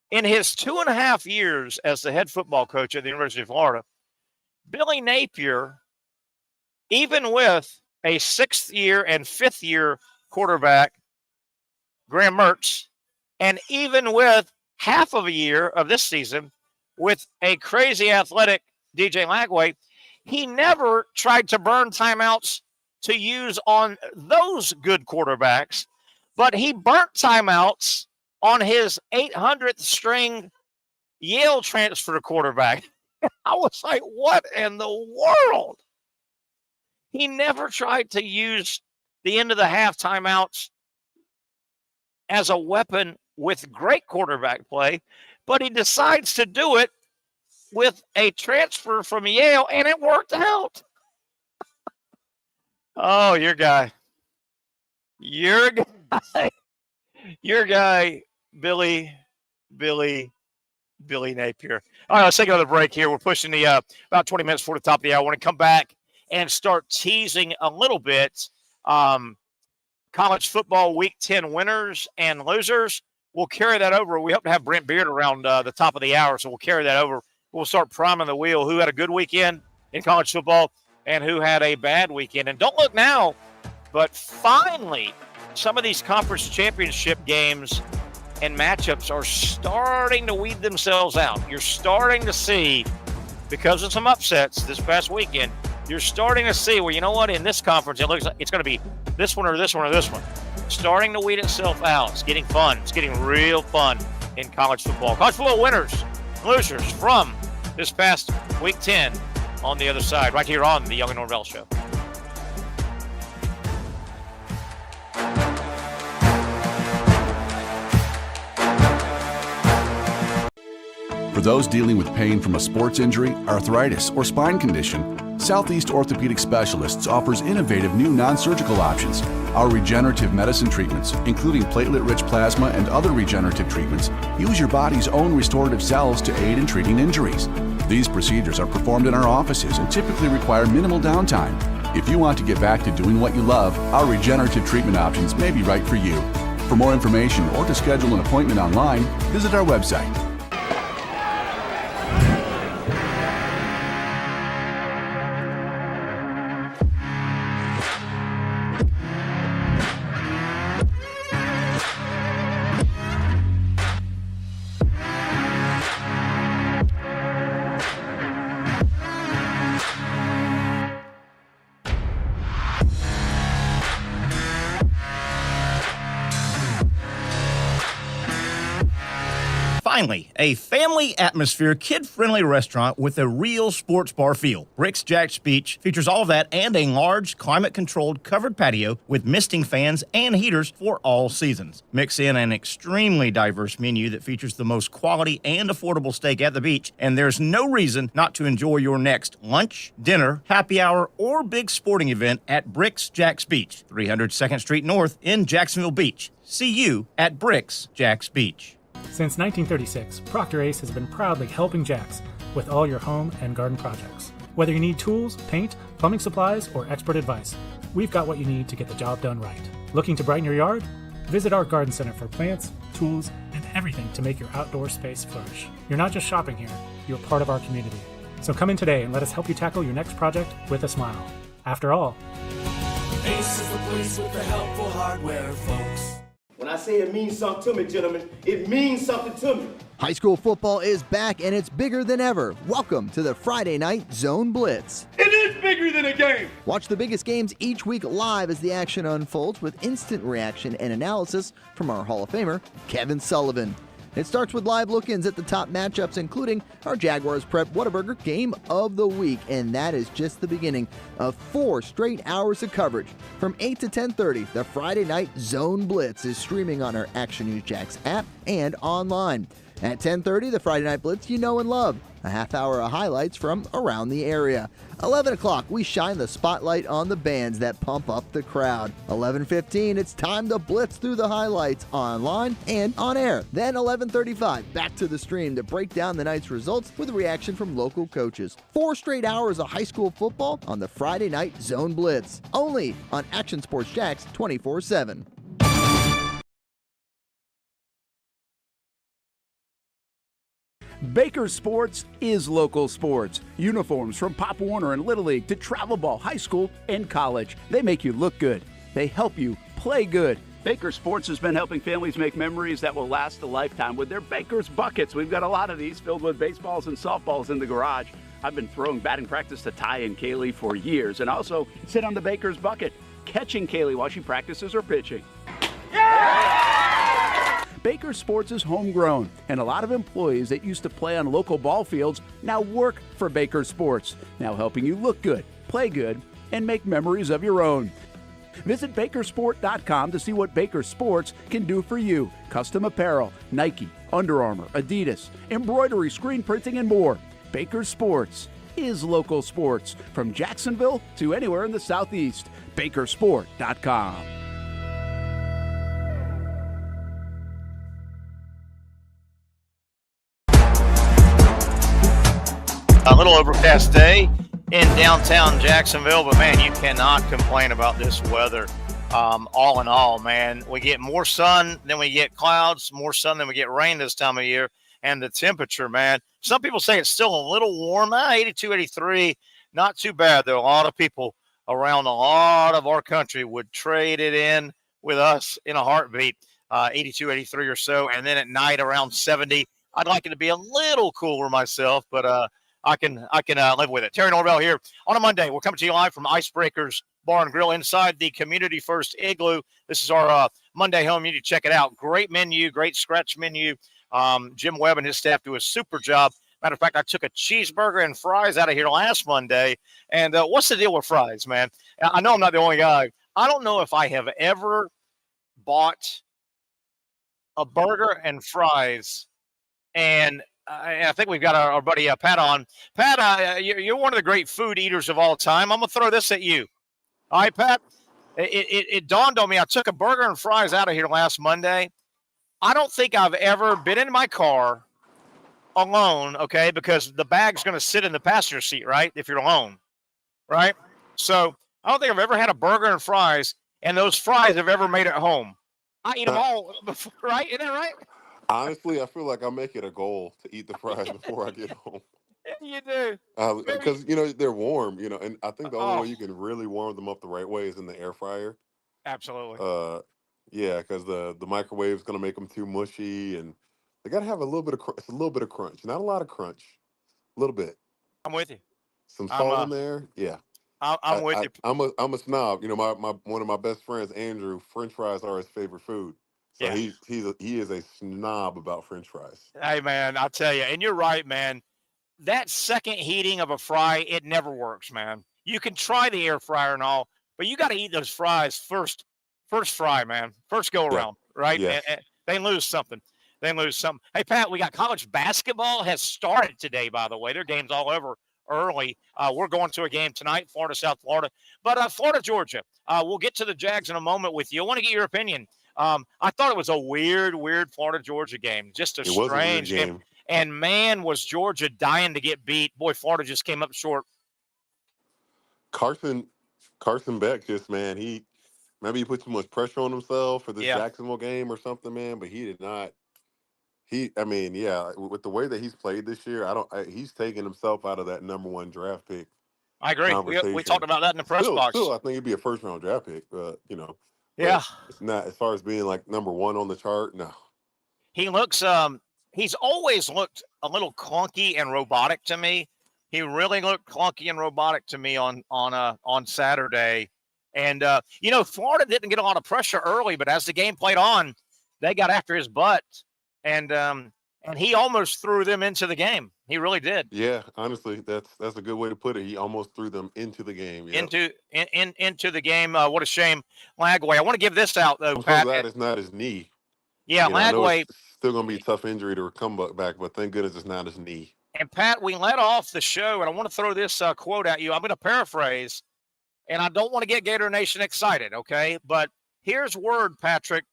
In his 2.5 years as the head football coach at the University of Florida, Billy Napier, even with a 6th-year and 5th-year quarterback, Graham Mertz, and even with half of a year of this season with a crazy athletic DJ Lagway, he never tried to burn timeouts to use on those good quarterbacks, but he burnt timeouts on his 800th string Yale transfer quarterback. I was like, what in the world? He never tried to use the end of the half timeouts as a weapon with great quarterback play, but he decides to do it with a transfer from Yale, and it worked out. Oh, your guy, Billy Napier. All right, let's take another break here. We're pushing the about 20 minutes before the top of the hour. I want to come back and start teasing a little bit college football Week 10 winners and losers. We'll carry that over. We hope to have Brent Beard around the top of the hour, so we'll carry that over. We'll start priming the wheel. Who had a good weekend in college football and who had a bad weekend. And don't look now, but finally, some of these conference championship games and matchups are starting to weed themselves out. You're starting to see, because of some upsets this past weekend, you're starting to see, well, you know what, in this conference, it looks like it's going to be this one or this one or this one. Starting to weed itself out. It's getting fun. It's getting real fun in college football. College football winners, losers from this past Week 10 on the other side, right here on the Young Norvelle Show. For those dealing with pain from a sports injury, arthritis, or spine condition, Southeast Orthopedic Specialists offers innovative new non-surgical options. Our regenerative medicine treatments, including platelet-rich plasma and other regenerative treatments, use your body's own restorative cells to aid in treating injuries. These procedures are performed in our offices and typically require minimal downtime. If you want to get back to doing what you love, our regenerative treatment options may be right for you. For more information or to schedule an appointment online, visit our website. Finally, a family atmosphere, kid-friendly restaurant with a real sports bar feel. Rick's Jack's Beach features all of that and a large, climate-controlled covered patio with misting fans and heaters for all seasons. Mix in an extremely diverse menu that features the most quality and affordable steak at the beach, and there's no reason not to enjoy your next lunch, dinner, happy hour, or big sporting event at Rick's Jack's Beach, 300 2nd Street North in Jacksonville Beach. See you at Rick's Jack's Beach. Since 1936, Procter Ace has been proudly helping Jax with all your home and garden projects. Whether you need tools, paint, plumbing supplies, or expert advice, we've got what you need to get the job done right. Looking to brighten your yard? Visit our garden center for plants, tools, and everything to make your outdoor space flourish. You're not just shopping here, you're part of our community. So come in today and let us help you tackle your next project with a smile. After all, Ace is the place with the helpful hardware, folks. When I say it means something to me, gentlemen, it means something to me. High school football is back and it's bigger than ever. Welcome to the Friday Night Zone Blitz. It is bigger than a game. Watch the biggest games each week live as the action unfolds with instant reaction and analysis from our Hall of Famer, Kevin Sullivan. It starts with live look-ins at the top matchups, including our Jaguars Prep Whataburger Game of the Week, and that is just the beginning of 4 straight hours of coverage. From 8 to 10:30, the Friday Night Zone Blitz is streaming on our Action News Jax app and online. At 10:30, the Friday Night Blitz you know and love. A half hour of highlights from around the area. 11 o'clock, we shine the spotlight on the bands that pump up the crowd. 11:15, it's time to blitz through the highlights online and on air. Then 11:35, back to the stream to break down the night's results with a reaction from local coaches. 4 straight hours of high school football on the Friday Night Zone Blitz. Only on Action Sports Jax 24/7. Baker Sports is local sports. Uniforms from Pop Warner and Little League to travel ball, high school, and college. They make you look good. They help you play good. Baker Sports has been helping families make memories that will last a lifetime with their Baker's Buckets. We've got a lot of these filled with baseballs and softballs in the garage. I've been throwing batting practice to Ty and Kaylee for years and also sit on the Baker's Bucket, catching Kaylee while she practices her pitching. Baker Sports is homegrown, and a lot of employees that used to play on local ball fields now work for Baker Sports, now helping you look good, play good, and make memories of your own. Visit Bakersport.com to see what Baker Sports can do for you. Custom apparel, Nike, Under Armour, Adidas, embroidery, screen printing, and more. Baker Sports is local sports, from Jacksonville to anywhere in the Southeast. Bakersport.com. A little overcast day in downtown Jacksonville, but man, you cannot complain about this weather. All in all, man, we get more sun than we get clouds, more sun than we get rain this time of year. And the temperature, man, some people say it's still a little warm. 82, 83, not too bad, though. A lot of people around a lot of our country would trade it in with us in a heartbeat, 82, 83 or so. And then at night around 70, I'd like it to be a little cooler myself, but I can live with it. Terry Norvelle here on a Monday. We're coming to you live from Icebreakers Bar and Grill inside the Community First Igloo. This is our Monday home. You need to check it out. Great menu, great scratch menu. Jim Webb and his staff do a super job. Matter of fact, I took a cheeseburger and fries out of here last Monday. And what's the deal with fries, man? I know I'm not the only guy. I don't know if I have ever bought a burger and fries and I think we've got our buddy Pat on. Pat, you're one of the great food eaters of all time. I'm going to throw this at you. All right, Pat, it dawned on me. I took a burger and fries out of here last Monday. I don't think I've ever been in my car alone, okay, because the bag's going to sit in the passenger seat, right, if you're alone, right? So I don't think I've ever had a burger and fries, and those fries have ever made it home. I eat them all before, right? Isn't that right? Honestly, I feel like I make it a goal to eat the fries before I get home. You do. Because, they're warm, and I think the only way you can really warm them up the right way is in the air fryer. Absolutely. Yeah, because the microwave is going to make them too mushy, and they got to have a little bit of crunch. Not a lot of crunch. A little bit. I'm with you. Some salt in there. Yeah. I'm with you. I'm a snob. My one of my best friends, Andrew, French fries are his favorite food. So he is a snob about French fries. Hey, man, I'll tell you, and you're right, man. That second heating of a fry, it never works, man. You can try the air fryer and all, but you got to eat those fries first fry, man. First go Yeah. around, right? Yes. And they lose something. Hey, Pat, we got college basketball has started today, by the way. Their game's all over early. We're going to a game tonight, Florida, South Florida. But Florida, Georgia. We'll get to the Jags in a moment with you. I want to get your opinion. I thought it was a weird Florida, Georgia game. Just a strange game. And, man, was Georgia dying to get beat. Boy, Florida just came up short. Carson Beck just, man, maybe he put too much pressure on himself for this Jacksonville game or something, man, but he did not. With the way that he's played this year, he's taken himself out of that number 1 draft pick. I agree. We talked about that in the press box. Still, I think he'd be a first-round draft pick, Yeah. Not as far as being like number 1 on the chart, no. He looks he's always looked a little clunky and robotic to me. He really looked clunky and robotic to me on Saturday. And Florida didn't get a lot of pressure early, but as the game played on, they got after his butt. And he almost threw them into the game. He really did. Yeah, honestly, that's a good way to put it. He almost threw them into the game. Yep. Into the game. What a shame, Lagway. I want to give this out though, I'm Pat. so glad it's not his knee. Yeah, Lagway. Still going to be a tough injury to come back, but thank goodness it's not his knee. And Pat, we let off the show, and I want to throw this quote at you. I'm going to paraphrase, and I don't want to get Gator Nation excited, okay? But here's word, Patrick,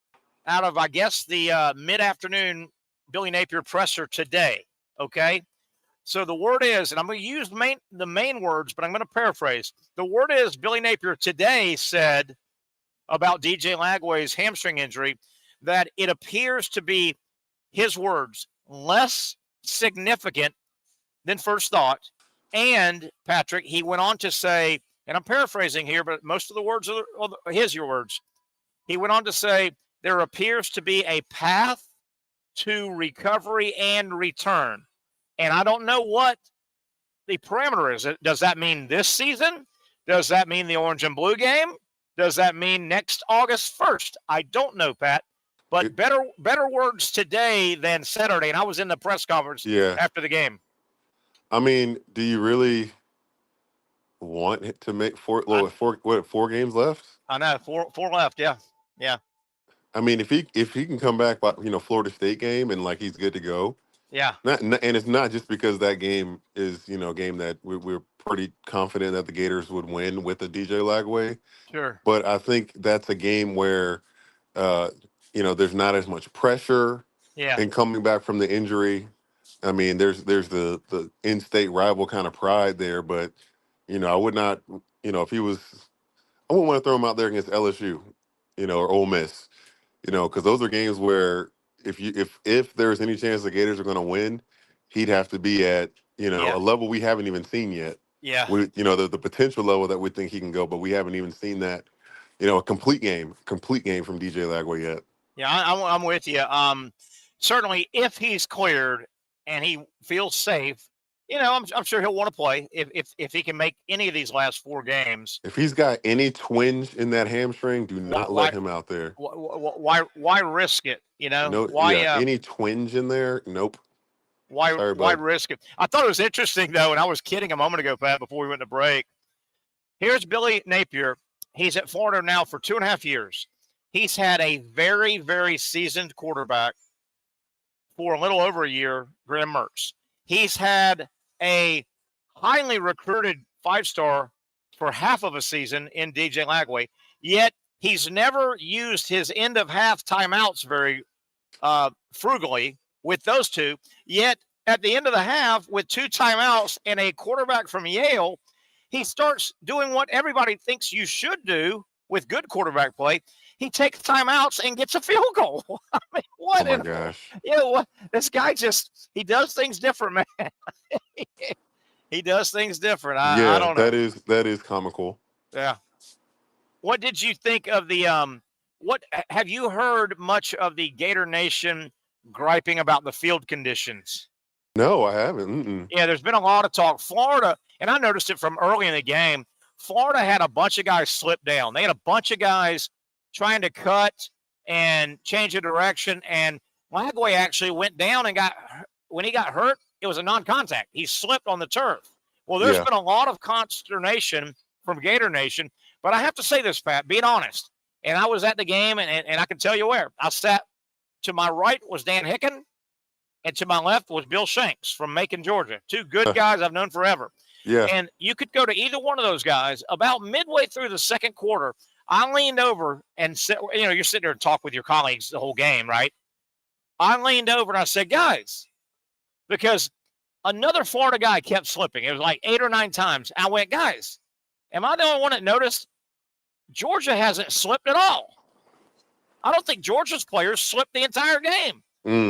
out of, I guess, the mid-afternoon Billy Napier presser today, okay? So the word is, and I'm going to use the main words, but I'm going to paraphrase. The word is Billy Napier today said about DJ Lagway's hamstring injury that it appears to be, his words, less significant than first thought. And, Patrick, he went on to say, and I'm paraphrasing here, but most of the words are your words. He went on to say, there appears to be a path to recovery and return. And I don't know what the parameter is. Does that mean this season? Does that mean the orange and blue game? Does that mean next August 1st? I don't know, Pat. But better words today than Saturday. And I was in the press conference after the game. I mean, do you really want to make four games left? I know, four left. Yeah. I mean, if he can come back by Florida State game and like he's good to go. Yeah. And it's not just because that game is a game that we're pretty confident that the Gators would win with a DJ Lagway. Sure. But I think that's a game where there's not as much pressure. Yeah. And coming back from the injury. I mean, there's the in-state rival kind of pride there, but I would not, if he was, I wouldn't want to throw him out there against LSU, or Ole Miss, because those are games where if there's any chance the Gators are going to win, he'd have to be at a level we haven't even seen yet. Yeah. The potential level that we think he can go, but we haven't even seen that, a complete game from DJ Lagway yet. Yeah, I'm with you. Certainly, if he's cleared and he feels safe, I'm sure he'll want to play if he can make any of these last 4 games. If he's got any twinge in that hamstring, do not let him out there. Why risk it? Any twinge in there? Nope. Why risk it? I thought it was interesting though, and I was kidding a moment ago, Pat, before we went to break. Here's Billy Napier. He's at Florida now for 2.5 years. He's had a very, very seasoned quarterback for a little over a year, Graham Mertz. He's had a highly recruited 5-star for half of a season in DJ Lagway, yet he's never used his end-of-half timeouts very frugally with those two. Yet at the end of the half, with 2 timeouts and a quarterback from Yale, he starts doing what everybody thinks you should do with good quarterback play. He takes timeouts and gets a field goal. I mean, what? Oh my gosh! What? This guy he does things different, man. He does things different. I don't know. That is comical. Yeah. What did you think of the what have you heard much of the Gator Nation griping about the field conditions? No, I haven't. Mm-mm. Yeah, there's been a lot of talk. Florida, and I noticed it from early in the game, Florida had a bunch of guys slip down. They had a bunch of guys trying to cut and change of direction. And Lagway actually went down and when he got hurt, it was a non-contact. He slipped on the turf. Well, there's been a lot of consternation from Gator Nation, but I have to say this, Pat, being honest, and I was at the game, and I can tell you where. I sat to my right was Dan Hicken, and to my left was Bill Shanks from Macon, Georgia. Two good guys I've known forever. Yeah. And you could go to either one of those guys. About midway through the second quarter, I leaned over and said, you're sitting there and talk with your colleagues the whole game, right? I leaned over and I said, guys, because another Florida guy kept slipping. It was like 8 or 9 times. I went, guys, am I the only one that noticed Georgia hasn't slipped at all? I don't think Georgia's players slipped the entire game.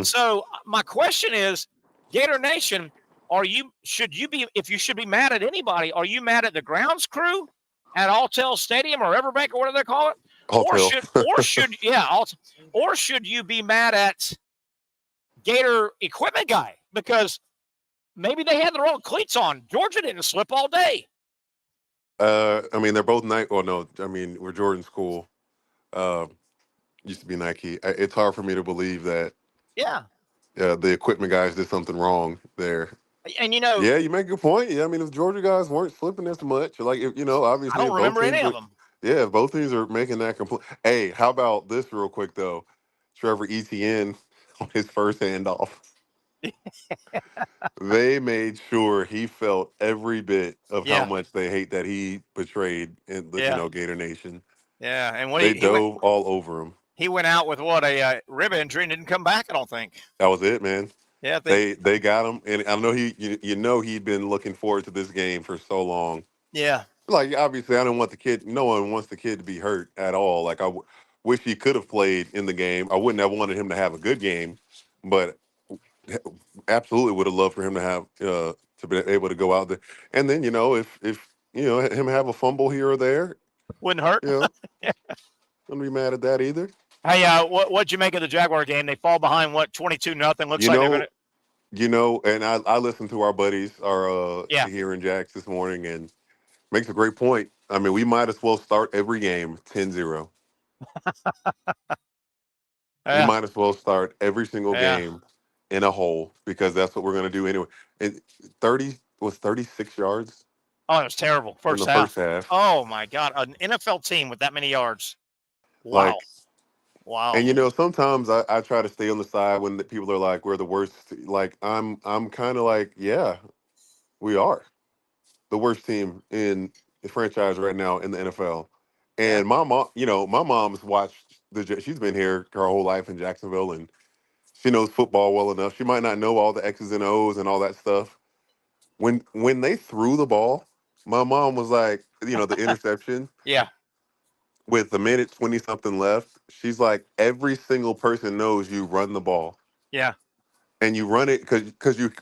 So my question is, Gator Nation, should you be mad at anybody, are you mad at the grounds crew at Alltel Stadium or Everbank or whatever they call it? Or should you be mad at Gator equipment guy? Because maybe they had the wrong cleats on. Georgia didn't slip all day. I mean, they're both Nike. Well, no, I mean, we're Jordan School. Used to be Nike. It's hard for me to believe that. Yeah. The equipment guys did something wrong there. And yeah, you make a good point. Yeah, I mean, if Georgia guys weren't slipping as much, like obviously, I don't remember any of them. Yeah, if both teams are making that complete. Hey, how about this real quick though? Trevor Etienne on his first handoff. They made sure he felt every bit of how much they hate that he portrayed in the Gator Nation. Yeah, and they dove all over him. He went out with a rib injury and didn't come back. I don't think that was it, man. Yeah, they got him, and I know he'd been looking forward to this game for so long. Yeah, like obviously I don't want the kid. No one wants the kid to be hurt at all. Like I wish he could have played in the game. I wouldn't have wanted him to have a good game, but absolutely would have loved for him to have to be able to go out there. And then if him have a fumble here or there, wouldn't hurt. Wouldn't be mad at that either. Hey, what'd you make of the Jaguar game? They fall behind 22-0. Looks like they're gonna. And I listened to our buddies here in Jags this morning, and makes a great point. I mean, we might as well start every game 10-0. We might as well start every single game in a hole, because that's what we're going to do anyway. And 36 yards. Oh, it was terrible. First half. Oh my God, an NFL team with that many yards. Wow. Wow. And sometimes I try to stay on the side when the people are like, we're the worst. Like I'm kind of like, yeah, we are the worst team in the franchise right now in the NFL. And my mom's watched she's been here her whole life in Jacksonville, and she knows football well enough. She might not know all the X's and O's and all that stuff. When they threw the ball, my mom was like, the interception. Yeah. With a minute 20-something left, she's like, every single person knows you run the ball. Yeah. And you run it because you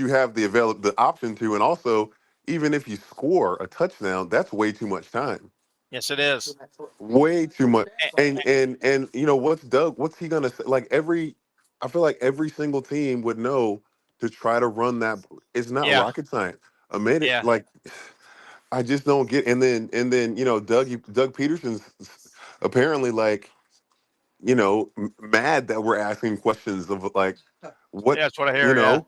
have the option to, and also even if you score a touchdown, that's way too much time. Yes, it is. Way too much. And what's he gonna say? Like I feel like every single team would know to try to run that. It's not rocket science. A minute, like I just don't get. And then Doug Peterson's apparently like, mad that we're asking questions of like what. Yeah, that's what I hear.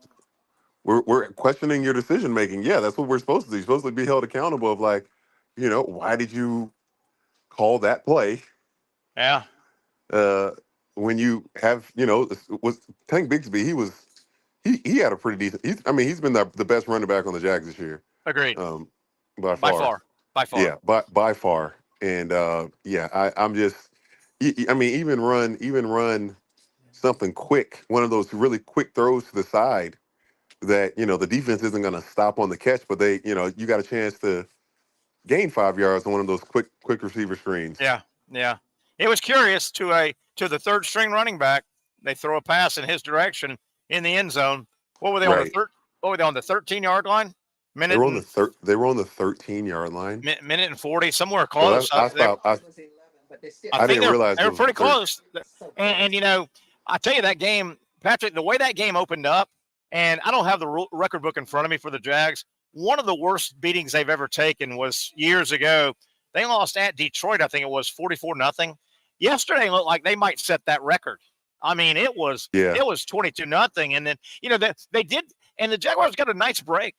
We're questioning your decision making. Yeah, that's what we're supposed to do. You're supposed to be held accountable of like, why did you call that play? Yeah. When you have, was Tank Bigsby, he had a pretty decent. He's been the best running back on the Jags this year. Agreed. By far. Yeah, by far. And I'm just. Even run something quick. One of those really quick throws to the side that the defense isn't going to stop on the catch, but they you got a chance to gain 5 yards on one of those quick receiver screens. Yeah. It was curious to the third string running back. They throw a pass in his direction in the end zone. What were they on the 13-yard line? They were on the 13-yard line. Minute and 40, somewhere close. I didn't realize they were pretty close. And I tell you, that game, Patrick, the way that game opened up, and I don't have the record book in front of me for the Jags. One of the worst beatings they've ever taken was years ago. They lost at Detroit, I think it was 44-0. yesterday looked like they might set that record. I mean, it was 22-0, and then they did, and the Jaguars got a nice break.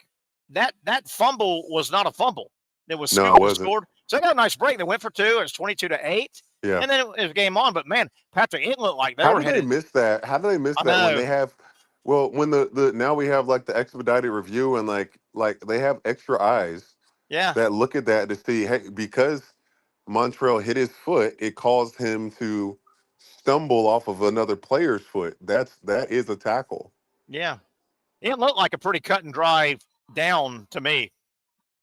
That fumble was not a fumble. It was No, it scooped and wasn't. scored. So they got a nice break. They went for 2. It was 22-8. Yeah. And then it was game on. But man, Patrick, it looked like How did they miss that? How do they miss that when they have? Well, when the now we have like the expedited review and like they have extra eyes that look at that to see, hey, because Montrell hit his foot, it caused him to stumble off of another player's foot. That is a tackle. Yeah. It looked like a pretty cut and dry down to me.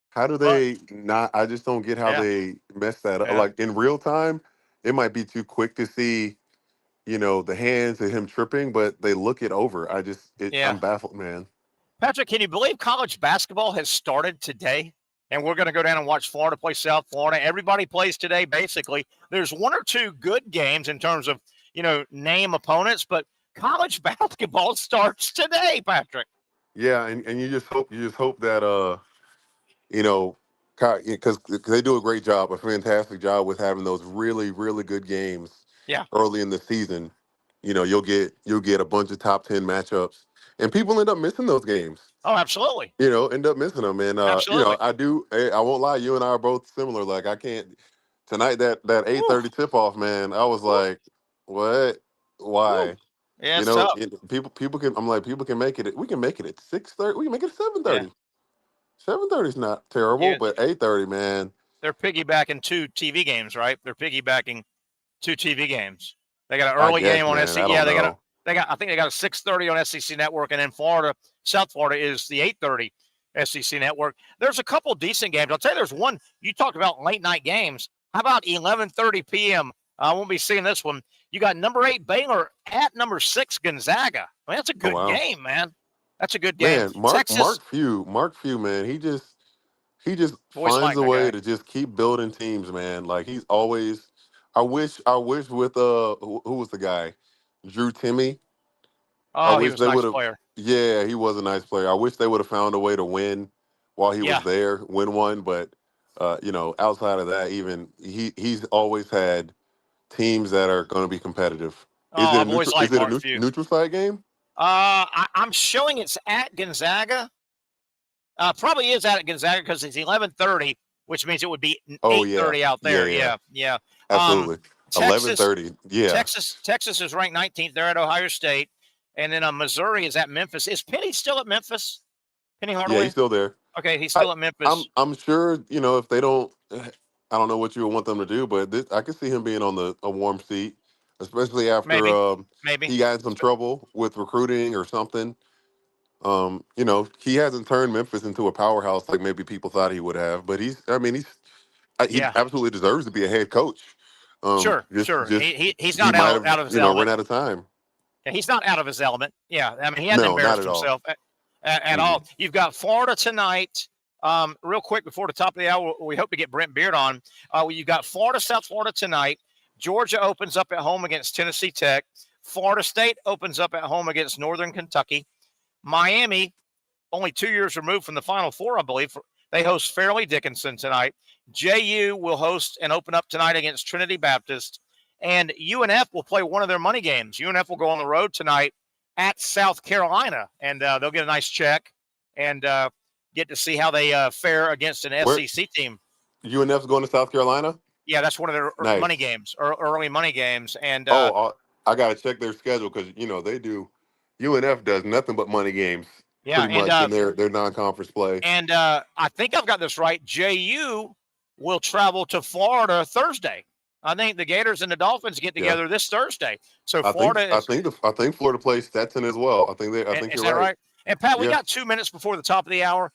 How do they not? I just don't get how they mess that up. Yeah. Like in real time, it might be too quick to see, the hands and him tripping, but they look it over. I'm baffled, man. Patrick, can you believe college basketball has started today? And we're going to go down and watch Florida play South Florida. Everybody plays today, basically. There's 1 or 2 good games in terms of, name opponents, but college basketball starts today, Patrick. Yeah, and you just hope that because they do a great job, a fantastic job with having those really, really good games early in the season. You'll get a bunch of top 10 matchups, and people end up missing those games. Oh, absolutely. End up missing them, and absolutely. I won't lie, you and I are both similar. Like I can't tonight that 8:30 tip off, man. I was like, what? Why? Woo. Yeah, it's tough. People can. I'm like, people can make it. We can make it at 6:30. We can make it at 7:30. 7:30 is not terrible, but 8:30, man. They're piggybacking 2 TV games, right? They're piggybacking 2 TV games. They got an early game on SEC. Yeah, I think they got a 6:30 on SEC Network, and then South Florida is the 8:30 SEC Network. There's a couple decent games. I'll tell you, there's one. You talked about late night games. How about 11:30 p.m.? I won't be seeing this one. You got number 8 Baylor at number 6 Gonzaga. I mean, that's a good game, man. That's a good game. Man, Mark Few, man, he just finds a way to just keep building teams, man. Like he's always. I wish with who was the guy, Drew Timme. Oh, he was a nice player. Yeah, he was a nice player. I wish they would have found a way to win while he was there, win one. But outside of that, even he's always had teams that are going to be competitive. Is it a neutral site game? I'm showing it's at Gonzaga. Probably is at Gonzaga because it's 11:30, which means it would be 8:30 out there. Yeah. Absolutely. 11:30. Yeah. Texas is ranked 19th. They're at Ohio State, and then Missouri is at Memphis. Is Penny still at Memphis? Penny Hardaway? Yeah, he's still there. Okay, he's still at Memphis. I'm sure. If they don't, I don't know what you would want them to do, but I could see him being on a warm seat, especially after maybe he got in some trouble with recruiting or something. He hasn't turned Memphis into a powerhouse like maybe people thought he would have, but he absolutely deserves to be a head coach. Sure. He's not out of his element. Run out of time. Yeah, he's not out of his element. Yeah, I mean, he hasn't embarrassed himself at all. You've got Florida tonight. Real quick before the top of the hour, we hope to get Brent Beard on. You've got South Florida tonight. Georgia opens up at home against Tennessee Tech. Florida State opens up at home against Northern Kentucky. Miami, only 2 years removed from the Final Four, I believe. They host Fairleigh Dickinson tonight. JU will host and open up tonight against Trinity Baptist. And UNF will play one of their money games. UNF will go on the road tonight at South Carolina, and they'll get a nice check and get to see how they fare against an SEC team. UNF's going to South Carolina? Yeah, that's one of their money games, or early money games. And I got to check their schedule because, they do. UNF does nothing but money games. Yeah, pretty much in their non-conference play. And I think I've got this right. JU will travel to Florida Thursday. I think the Gators and the Dolphins get together this Thursday. So Florida. I think Florida plays Stetson as well. I think you're right. And Pat, we got 2 minutes before the top of the hour.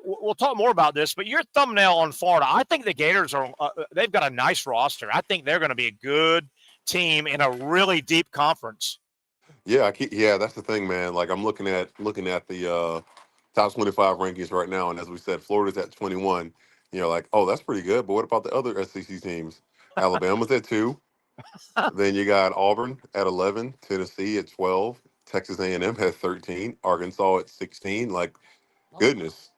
We'll talk more about this, but your thumbnail on Florida. I think the Gators are. They've got a nice roster. I think they're going to be a good team in a really deep conference. Yeah, that's the thing, man. Like I'm looking at the top 25 rankings right now, and as we said, Florida's at 21. That's pretty good. But what about the other SEC teams? Alabama's at 2. Then you got Auburn at 11, Tennessee at 12, Texas A&M has 13, Arkansas at 16. Like, goodness.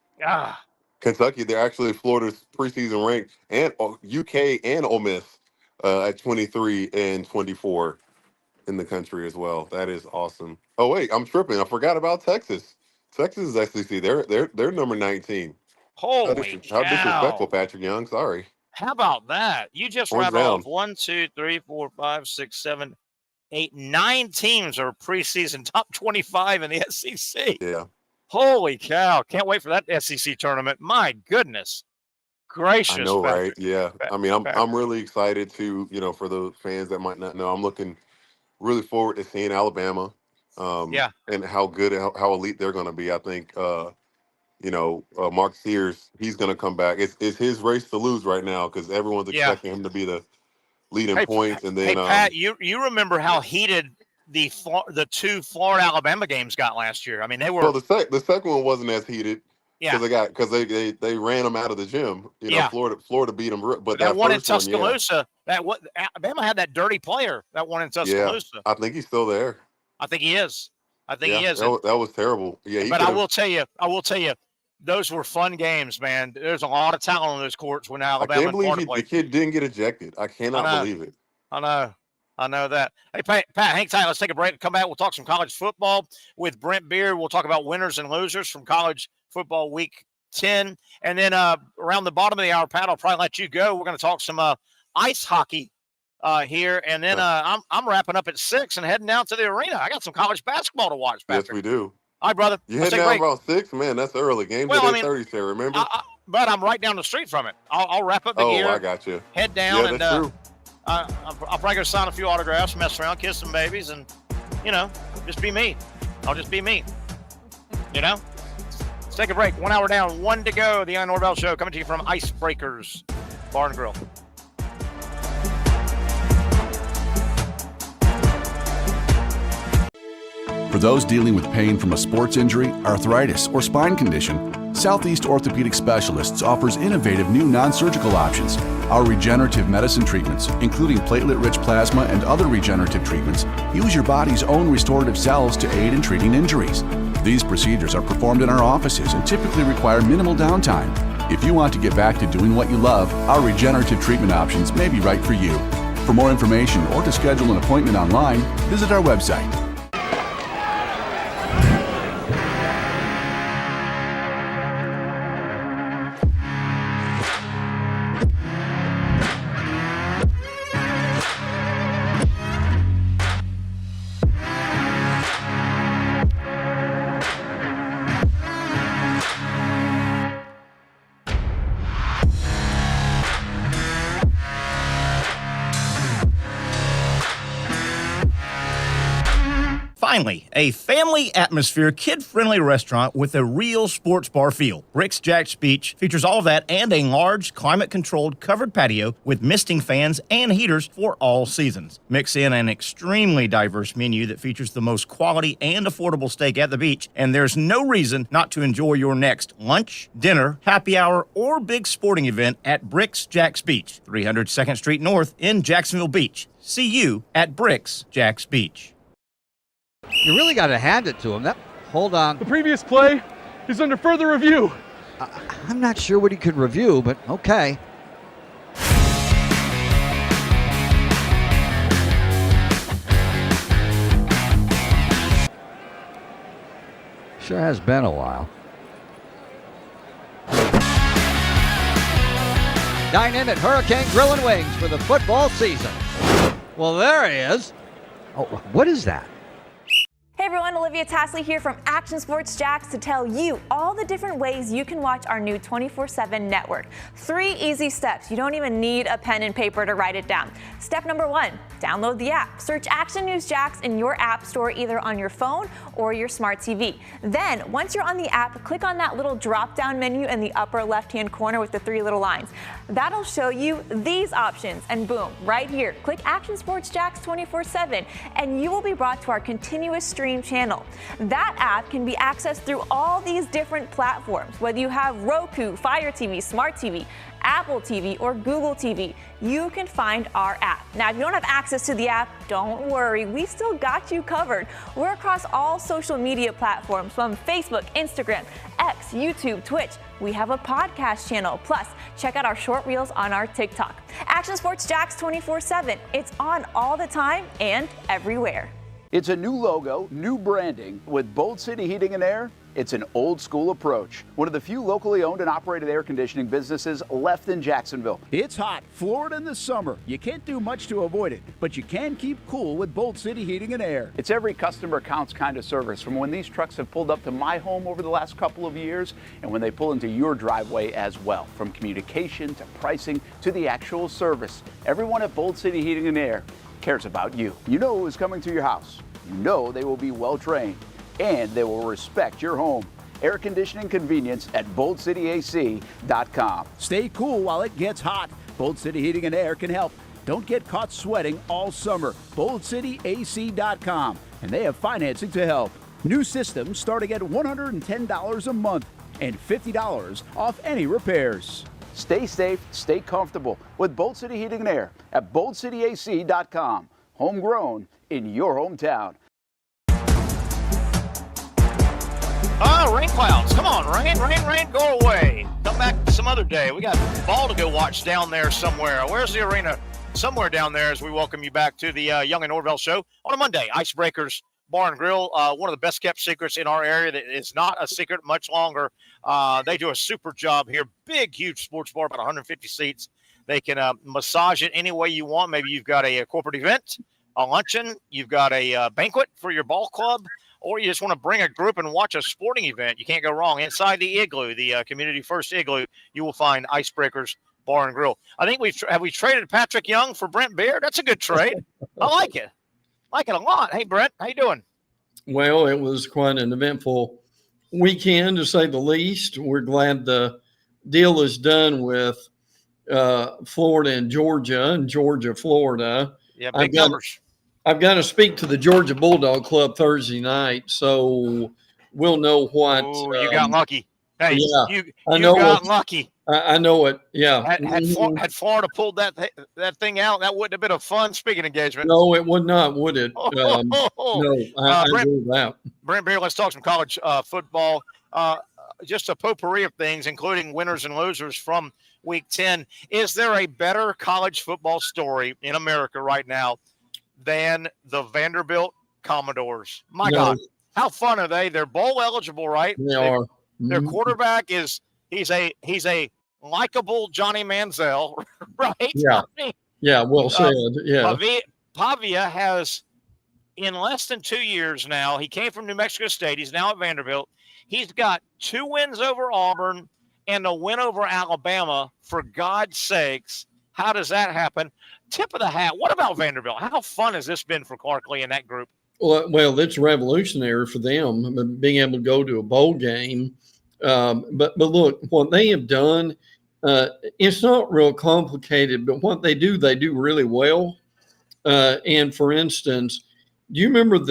Kentucky, they're actually Florida's preseason ranked, and UK and Ole Miss at 23 and 24 in the country as well. That is awesome. Oh wait, I'm tripping. I forgot about Texas. Texas is SEC. They're number 19. Holy How disrespectful, cow. Patrick Young. Sorry. How about that? You just Horns rattled off down. 1, 2, 3, 4, 5, 6, 7, 8, 9 teams are preseason top 25 in the SEC. Yeah. Holy cow. Can't wait for that SEC tournament. My goodness. Gracious. I know, Patrick. right? Yeah. I mean, I'm really excited to, for the fans that might not know, I'm looking really forward to seeing Alabama. And how good, how elite they're going to be. I think, Mark Sears, he's going to come back. It's his race to lose right now because everyone's expecting him to be the lead in points. And then, Pat, you remember how heated the two Florida Alabama games got last year? I mean, they were. Well, the second one wasn't as heated. Yeah. Because they ran them out of the gym. Florida beat them. But that one in first Tuscaloosa, Alabama had that dirty player. That one in Tuscaloosa. Yeah, I think he's still there. I think he is. He is. That was terrible. Yeah, but I will tell you, those were fun games, man. There's a lot of talent on those courts when Alabama. I can't believe the kid didn't get ejected. I cannot believe it. I know that. Hey, Pat, hang tight. Let's take a break and come back. We'll talk some college football with Brent Beard. We'll talk about winners and losers from college football week 10. And then around the bottom of the hour, Pat, I'll probably let you go. We're going to talk some ice hockey here. And then I'm wrapping up at 6 and heading down to the arena. I got some college basketball to watch, Patrick. Yes, we do. All right, brother. You heading down about 6? Man, that's early. Game at 8:30, sir, remember? But I'm right down the street from it. I'll wrap up the gear. Oh, I got you. Head down and true. I'll probably go sign a few autographs, mess around, kiss some babies, and, just be me. I'll just be me. Let's take a break. 1 hour down, 1 to go. The Young Norvelle Show coming to you from Icebreakers Bar and Grill. For those dealing with pain from a sports injury, arthritis, or spine condition, Southeast Orthopedic Specialists offers innovative new non-surgical options. Our regenerative medicine treatments, including platelet-rich plasma and other regenerative treatments, use your body's own restorative cells to aid in treating injuries. These procedures are performed in our offices and typically require minimal downtime. If you want to get back to doing what you love, our regenerative treatment options may be right for you. For more information or to schedule an appointment online, visit our website. Finally, a family atmosphere, kid-friendly restaurant with a real sports bar feel. Rick's Jags Beach features all of that and a large, climate-controlled covered patio with misting fans and heaters for all seasons. Mix in an extremely diverse menu that features the most quality and affordable steak at the beach, and there's no reason not to enjoy your next lunch, dinner, happy hour, or big sporting event at Rick's Jags Beach, 300 2nd Street North in Jacksonville Beach. See you at Rick's Jags Beach. You really got to hand it to him. Hold on. The previous play is under further review. I'm not sure what he could review, but okay. Sure has been a while. Dine in at Hurricane Grill and Wings for the football season. Well, there he is. Oh, what is that? Hey everyone, Olivia Tasley here from Action Sports Jax to tell you all the different ways you can watch our new 24/7 network. 3 easy steps. You don't even need a pen and paper to write it down. Step number 1, download the app. Search Action News Jax in your app store either on your phone or your smart TV. Then, once you're on the app, click on that little drop-down menu in the upper left-hand corner with the 3 little lines. That'll show you these options, and boom, right here, click Action Sports Jax 24/7, and you will be brought to our continuous stream stream channel. That app can be accessed through all these different platforms, whether you have Roku, Fire TV, Smart TV, Apple TV, or Google TV. You can find our app. Now, if you don't have access to the app, don't worry. We still got you covered. We're across all social media platforms from Facebook, Instagram, X, YouTube, Twitch. We have a podcast channel. Plus, check out our short reels on our TikTok. Action Sports Jax 24/7. It's on all the time and everywhere. It's a new logo, new branding. With Bold City Heating and Air, it's an old school approach. One of the few locally owned and operated air conditioning businesses left in Jacksonville. It's hot, Florida in the summer. You can't do much to avoid it, but you can keep cool with Bold City Heating and Air. It's every customer counts kind of service, from when these trucks have pulled up to my home over the last couple of years and when they pull into your driveway as well. From communication to pricing to the actual service, everyone at Bold City Heating and Air cares about you. You know who is coming to your house. You know they will be well trained, and they will respect your home. Air conditioning convenience at boldcityac.com. Stay cool while it gets hot. Bold City Heating and Air can help. Don't get caught sweating all summer. boldcityac.com, and they have financing to help. New systems starting at $110 a month and $50 off any repairs. Stay safe, stay comfortable with Bold City Heating and Air at boldcityac.com. Homegrown in your hometown. Rain clouds. Come on, rain, go away. Come back some other day. We got ball to go watch down there somewhere. Where's the arena? Somewhere down there as we welcome you back to the Young and Norvelle Show on a Monday. Icebreakers Bar and Grill, one of the best kept secrets in our area that is not a secret much longer. They do a super job here. Big, huge sports bar, about 150 seats. They can massage it any way you want. Maybe you've got a corporate event, a luncheon, you've got a banquet for your ball club, or you just want to bring a group and watch a sporting event. You can't go wrong. Inside the Igloo, the Community First Igloo, you will find Icebreakers Bar and Grill. I think we traded Patric Young for Brent Beard. That's a good trade. I like it. Like it a lot. Hey, Brent, how you doing? Well, it was quite an eventful weekend, to say the least. We're glad the deal is done with Florida and Georgia, Florida. Yeah, big numbers. I've got to speak to the Georgia Bulldog Club Thursday night, so we'll know what. Ooh, you got lucky. Hey, yeah, you know got lucky. I know it. Yeah. Had Florida pulled that thing out, that wouldn't have been a fun speaking engagement. No, it would not, would it? No, I agree with that. Brent Beard, let's talk some college football. Just a potpourri of things, including winners and losers from Week 10. Is there a better college football story in America right now than the Vanderbilt Commodores? My God, how fun are they? They're bowl eligible, right? They are. Their quarterback is he's a likable Johnny Manziel, right? Yeah. Yeah, well said. Yeah. Pavia has, in less than 2 years now, he came from New Mexico State. He's now at Vanderbilt. He's got 2 wins over Auburn and a win over Alabama. For God's sakes, how does that happen? Tip of the hat. What about Vanderbilt? How fun has this been for Clark Lee and that group? Well, it's revolutionary for them, being able to go to a bowl game. But look, what they have done, it's not real complicated, but what they do really well. And for instance, do you remember and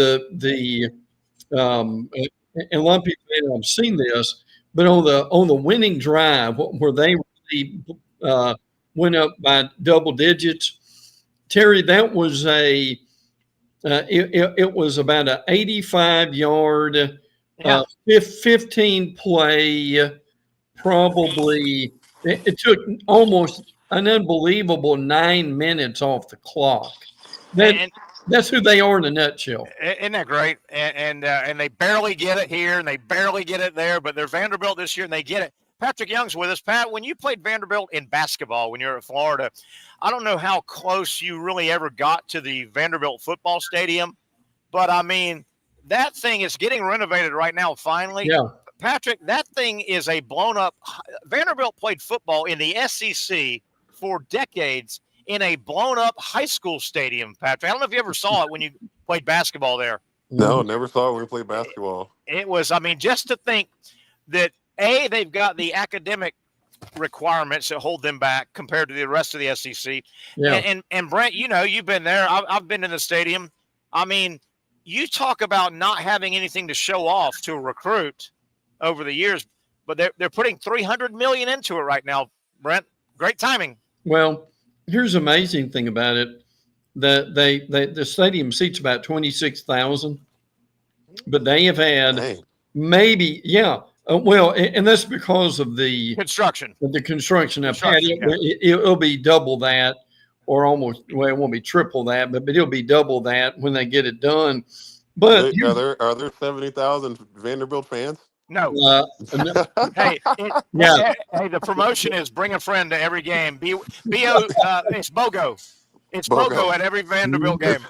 a lot of people may not have seen this, but on the winning drive where they really, went up by double digits, Terry, that was it was about an 85-yard, 15 play, probably. It took almost an unbelievable 9 minutes off the clock. That's who they are in a nutshell. Isn't that great? And they barely get it here and they barely get it there, but they're Vanderbilt this year and they get it. Patric Young's with us. Pat, when you played Vanderbilt in basketball when you were at Florida, I don't know how close you really ever got to the Vanderbilt football stadium, but I mean, that thing is getting renovated right now, finally. Yeah. Patrick, that thing is a blown up. Vanderbilt played football in the SEC for decades in a blown up high school stadium, Patrick. I don't know if you ever saw it when you played basketball there. No, never saw it when we played basketball. It was, I mean, just to think that, they've got the academic requirements that hold them back compared to the rest of the SEC. Yeah. And Brent, you know, you've been there. I've been in the stadium. I mean, you talk about not having anything to show off to a recruit over the years, but they're putting $300 million into it right now, Brent. Great timing. Well, here's the amazing thing about it. The stadium seats about 26,000, but they have had maybe, and that's because of the construction. Now, it'll be double that, or almost. Well, it won't be triple that, but it'll be double that when they get it done. But are there 70,000 Vanderbilt fans? No. Hey, the promotion is bring a friend to every game. It's BOGO. It's BOGO at every Vanderbilt game.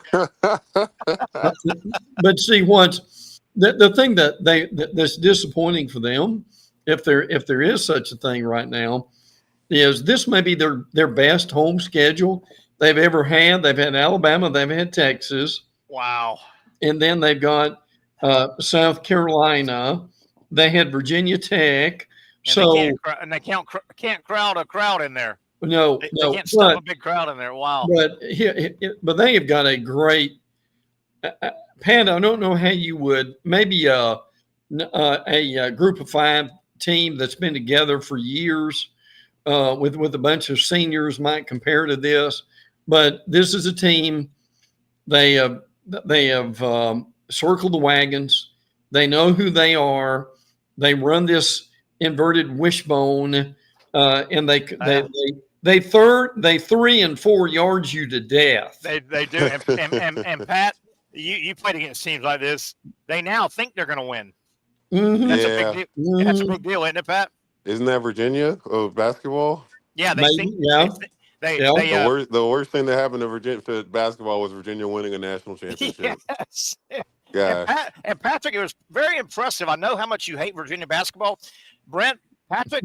But see, once the thing that's disappointing for them, if there is such a thing right now, is this may be their best home schedule they've ever had. They've had Alabama, they've had Texas. Wow. And then they've got South Carolina. They had Virginia Tech. And they can't crowd a crowd in there. No, they can't stuff a big crowd in there. Wow. But they have got a great Pat. I don't know how you would maybe a group of 5 team that's been together for years with a bunch of seniors might compare to this, but this is a team. They have circled the wagons. They know who they are. They run this inverted wishbone, and they 3 and 4 yards you to death. They do. And Pat, you played against teams like this. They now think they're going to win. Mm-hmm. That's a big deal. Mm-hmm. That's a big deal, isn't it, Pat? Isn't that Virginia of basketball? Yeah, the worst thing that happened to Virginia for basketball was Virginia winning a national championship. Yes. Yeah. And Patrick, it was very impressive. I know how much you hate Virginia basketball. Brent, Patrick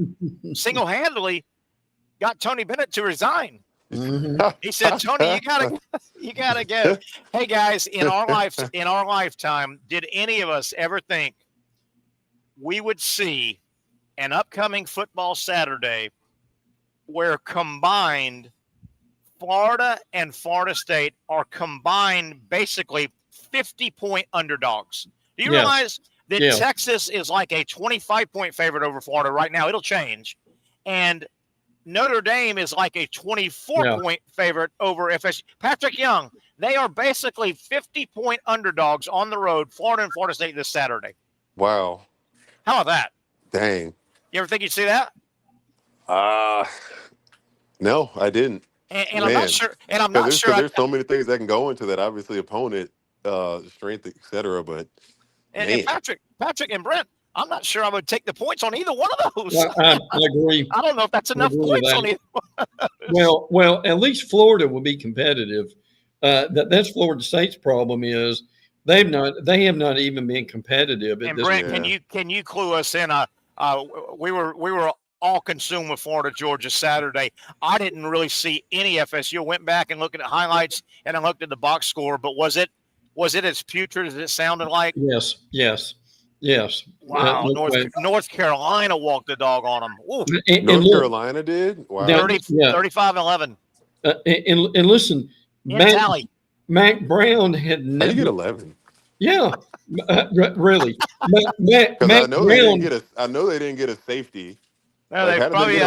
single-handedly got Tony Bennett to resign. Mm-hmm. He said, "Tony, you gotta go." Hey guys, in our lifetime, did any of us ever think we would see an upcoming football Saturday where combined Florida and Florida State are combined basically 50-point underdogs? Do you realize that Texas is like a 25-point favorite over Florida right now? It'll change. And Notre Dame is like a 24-point favorite over FSU. Patric Young, they are basically 50-point underdogs on the road, Florida and Florida State this Saturday. Wow. How about that? Dang. You ever think you'd see that? No, I didn't. And I'm not sure. And I'm not sure. There's so many things that can go into that. Obviously, opponent, strength, etc. But and Patrick and Brent, I'm not sure I would take the points on either one of those. I agree. I don't know if that's enough points on either one. Well, at least Florida will be competitive. That's Florida State's problem is they have not even been competitive. And Brent, can you clue us in? We were all consumed with Florida Georgia Saturday. I didn't really see any FSU. I went back and looked at the highlights and I looked at the box score, but was it as putrid as it sounded like? Yes. Wow. North Carolina walked the dog on them. North Carolina did? Wow. 35-11. And listen, Mac Brown had never. How you get 11? Yeah, really. Mac I know Brown. they didn't get a safety. No, they probably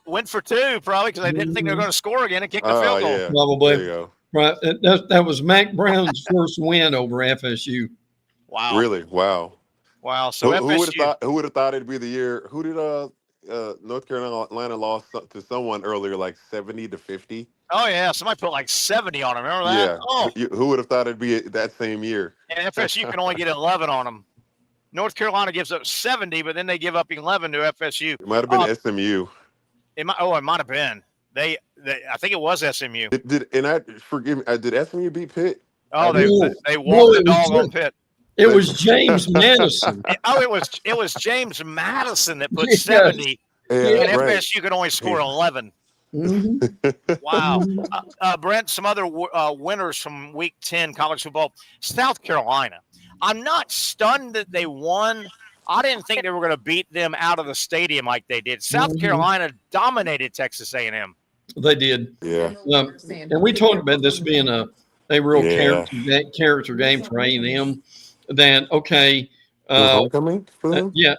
went for 2, probably because they didn't think they were going to score again and kick the field goal. Yeah. Probably. There you go. Right. That was Mac Brown's first win over FSU. Wow. Really? Wow. So who would have thought it'd be the year? Who did North Carolina lost to someone earlier, like 70-50? Oh yeah, somebody put like 70 on them. Remember that? Yeah. Oh. Who would have thought it'd be that same year? And FSU can only get 11 on them. North Carolina gives up 70, but then they give up 11 to FSU. It might have been SMU. It might have been. I think it was SMU. Did SMU beat Pitt? Oh, they walked the dog on Pitt. It was James Madison. It was James Madison that put 70, and FSU could only score 11. Mm-hmm. Wow. Brent, some other winners from Week 10 college football. South Carolina. I'm not stunned that they won. I didn't think they were going to beat them out of the stadium like they did. South Carolina dominated Texas A&M. They did. Yeah. And we talked about this being a a real character game for A&M. That okay, homecoming for them. They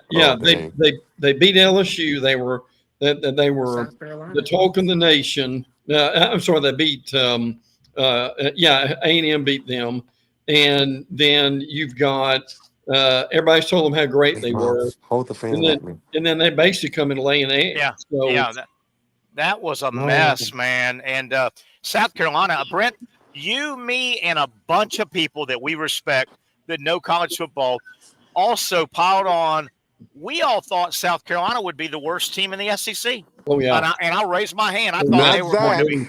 beat LSU. They were the talk of the nation. I'm sorry, they beat A&M beat them, and then you've got everybody's told them how great they were. Hold the fan and then they basically come in laying eggs. Yeah, so, that was a mess, man. And South Carolina, Brent, you, me, and a bunch of people that we respect that know college football also piled on. We all thought South Carolina would be the worst team in the SEC. Oh, yeah. And I'll raise my hand. I thought they were going to be.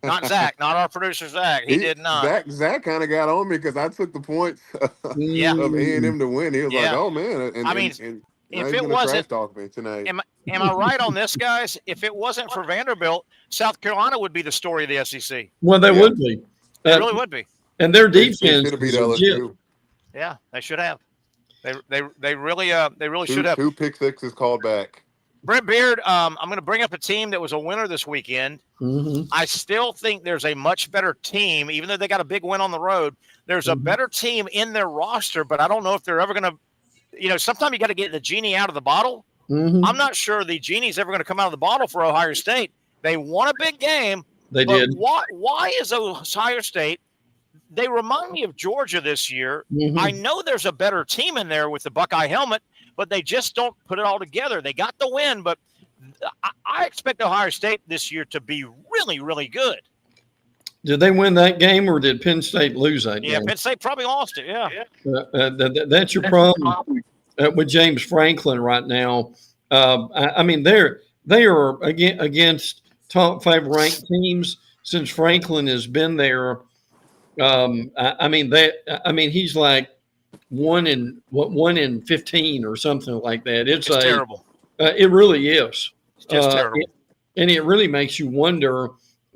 Not Zach, not our producer Zach. He did not. Zach kind of got on me because I took the points of A&M to win. He was like, "Oh man!" And if it wasn't, talk me tonight. Am I right on this, guys? If it wasn't for Vanderbilt, South Carolina would be the story of the SEC. Well, they would be. They really would be. And their defense should have beat LSU. Yeah, they should have. They really should have. 2 pick sixes called back. Brent Beard, I'm going to bring up a team that was a winner this weekend. Mm-hmm. I still think there's a much better team, even though they got a big win on the road. There's a better team in their roster, but I don't know if they're ever going to, sometimes you got to get the genie out of the bottle. Mm-hmm. I'm not sure the genie's ever going to come out of the bottle for Ohio State. They won a big game. They did. Why is Ohio State? They remind me of Georgia this year. Mm-hmm. I know there's a better team in there with the Buckeye helmet, but they just don't put it all together. They got the win, but I expect Ohio State this year to be really, really good. Did they win that game, or did Penn State lose that game? Yeah, Penn State probably lost it, That's your problem with James Franklin right now. I mean, they are against top 5 ranked teams since Franklin has been there. He's like 1 in 15 or something like that. It's terrible. It really is. It's just terrible. And it really makes you wonder.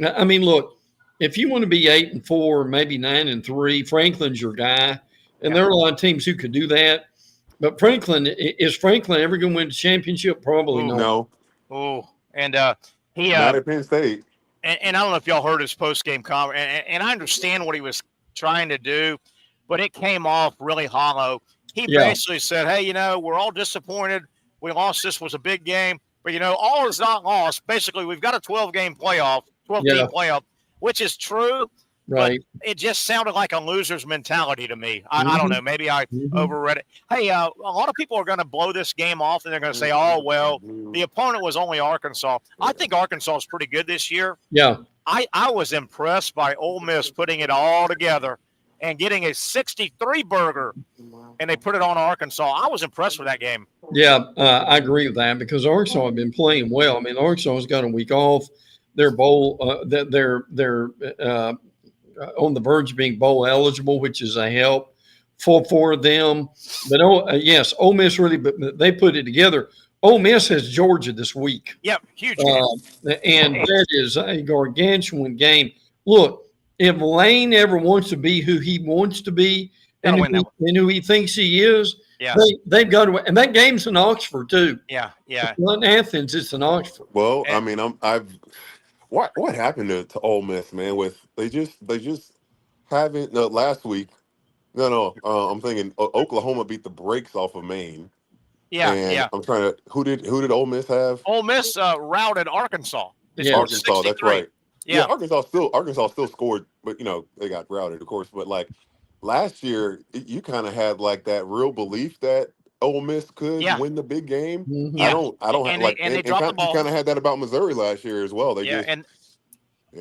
I mean, look, if you want to be 8-4, maybe 9-3, Franklin's your guy. And there are a lot of teams who could do that. But is Franklin ever going to win the championship? Probably not. No. Oh, and he not at Penn State. And I don't know if y'all heard his post-game comment, and I understand what he was trying to do, but it came off really hollow. He basically said, hey, we're all disappointed. We lost. This was a big game. But, all is not lost. Basically, we've got a 12-game playoff, 12-team playoff, which is true. Right. But it just sounded like a loser's mentality to me. I don't know. Maybe I overread it. Hey, a lot of people are going to blow this game off, and they're going to say, oh, well, the opponent was only Arkansas. I think Arkansas is pretty good this year. Yeah. I was impressed by Ole Miss putting it all together and getting a 63 burger, and they put it on Arkansas. I was impressed with that game. Yeah, I agree with that because Arkansas have been playing well. I mean, Arkansas has got a week off. They're bowl. They're on the verge of being bowl eligible, which is a help for them. But yes, Ole Miss really, but they put it together. Ole Miss has Georgia this week. Yep, huge game. And that is a gargantuan game. Look, if Lane ever wants to be who he wants to be and who he thinks he is, they've got to. And that game's in Oxford too. Yeah. It's not in Athens; it's in Oxford. Well, I mean, what happened to Ole Miss, man? They just haven't. Last week, I'm thinking Oklahoma beat the brakes off of Maine. Yeah. I'm trying to. Who did Ole Miss have? Ole Miss routed Arkansas. Arkansas. 63. That's right. Yeah. Arkansas still scored, but they got routed, of course. But like last year, you kind of had like that real belief that Ole Miss could win the big game. Mm-hmm. Yeah. I don't and have they dropped the ball. You kind of had that about Missouri last year as well.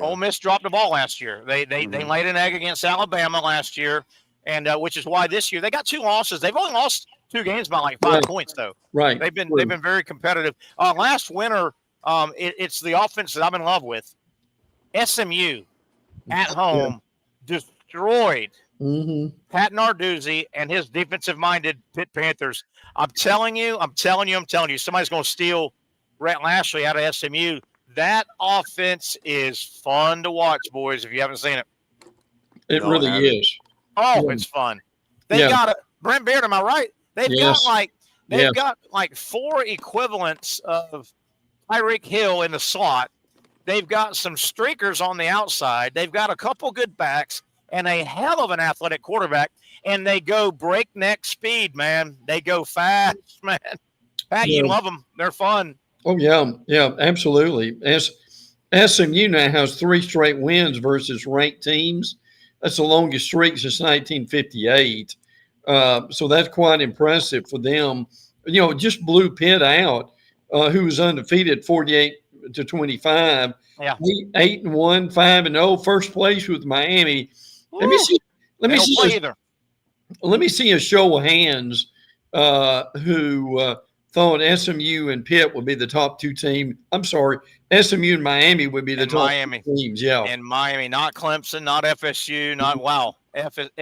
Ole Miss dropped the ball last year. They laid an egg against Alabama last year, and which is why this year they got 2 losses. They've only lost 2 games by like 5 points though. Right. They've been very competitive. Last winter, it's the offense that I'm in love with. SMU at home destroyed Pat Narduzzi and his defensive-minded Pitt Panthers. I'm telling you, somebody's going to steal Rhett Lashley out of SMU. That offense is fun to watch, boys, if you haven't seen it. It really is. Oh, it's fun. They've got a Brent Beard, am I right? They've got like 4 equivalents of Tyreek Hill in the slot. They've got some streakers on the outside. They've got a couple good backs, and a hell of an athletic quarterback, and they go breakneck speed, man. They go fast, man. Pat, you love them. They're fun. Oh, yeah, absolutely. SMU now has 3 straight wins versus ranked teams. That's the longest streak since 1958. So that's quite impressive for them. Just blew Pitt out, who was undefeated 48-25. Yeah. 8-1, 5-0, first place with Miami. Let me see a show of hands who thought SMU and Pitt would be the top 2 team. I'm sorry, SMU and Miami would be the top 2 teams. Yeah, and Miami, not Clemson, not FSU, not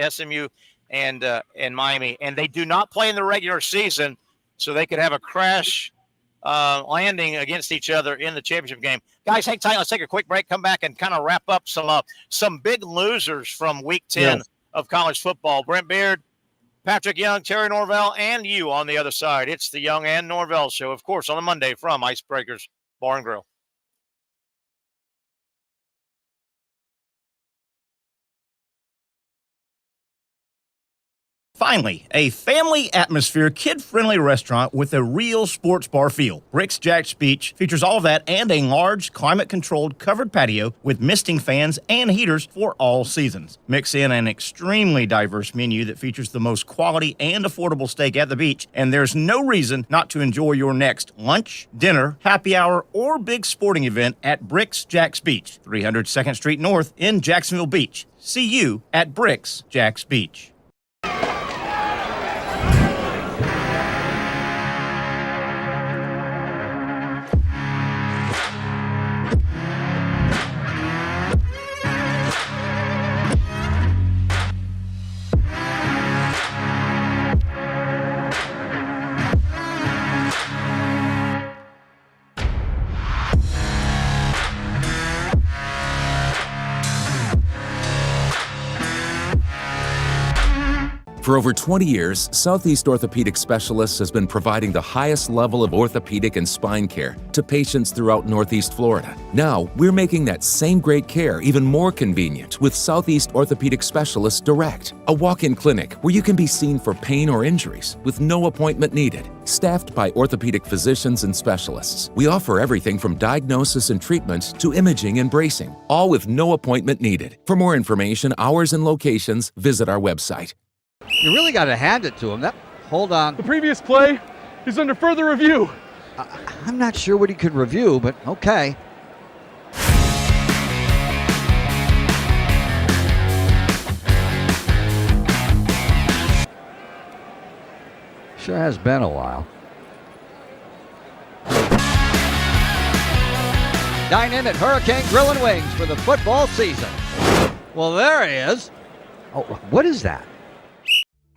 SMU and Miami, and they do not play in the regular season, so they could have a crash landing against each other in the championship game. Guys, hang tight. Let's take a quick break. Come back and kind of wrap up some big losers from Week 10 of college football. Brent Beard, Patric Young, Terry Norvelle, and you on the other side. It's the Young and Norvelle Show, of course, on a Monday from Icebreakers Bar and Grill. Finally, a family atmosphere, kid-friendly restaurant with a real sports bar feel. Rick's Jags Beach features all of that and a large, climate-controlled covered patio with misting fans and heaters for all seasons. Mix in an extremely diverse menu that features the most quality and affordable steak at the beach, and there's no reason not to enjoy your next lunch, dinner, happy hour, or big sporting event at Rick's Jags Beach, 300 2nd Street North in Jacksonville Beach. See you at Rick's Jags Beach. For over 20 years, Southeast Orthopedic Specialists has been providing the highest level of orthopedic and spine care to patients throughout Northeast Florida. Now, we're making that same great care even more convenient with Southeast Orthopedic Specialists Direct, a walk-in clinic where you can be seen for pain or injuries with no appointment needed. Staffed by orthopedic physicians and specialists, we offer everything from diagnosis and treatment to imaging and bracing, all with no appointment needed. For more information, hours, and locations, visit our website. You really got to hand it to him. Hold on. The previous play is under further review. I'm not sure what he could review, but okay. Sure has been a while. Dine in at Hurricane Grill and Wings for the football season. Well, there he is. Oh, what is that?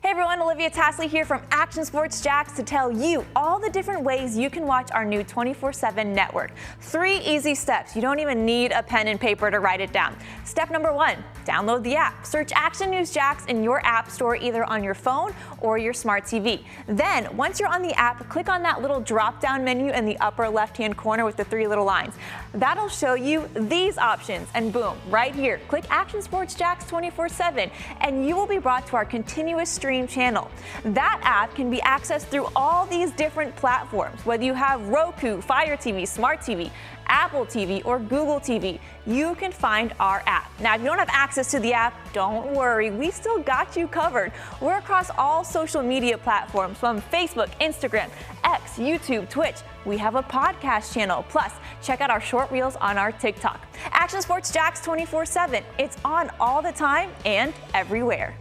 Hey everyone, Olivia Tasley here from Action Sports Jax to tell you all the different ways you can watch our new 24/7 network. 3 easy steps. You don't even need a pen and paper to write it down. Step number 1, download the app. Search Action News Jax in your app store either on your phone or your smart TV. Then, once you're on the app, click on that little drop-down menu in the upper left-hand corner with the 3 little lines. That'll show you these options, and boom, right here, click Action Sports Jax 24/7, and you will be brought to our continuous stream channel. That app can be accessed through all these different platforms, whether you have Roku, Fire TV, Smart TV, Apple TV, or Google TV. You can find our app. Now, if you don't have access to the app, don't worry, we still got you covered. We're across all social media platforms from Facebook, Instagram, X, YouTube, Twitch. We have a podcast channel. Plus, check out our short reels on our TikTok. Action Sports Jax 24/7. It's on all the time and everywhere.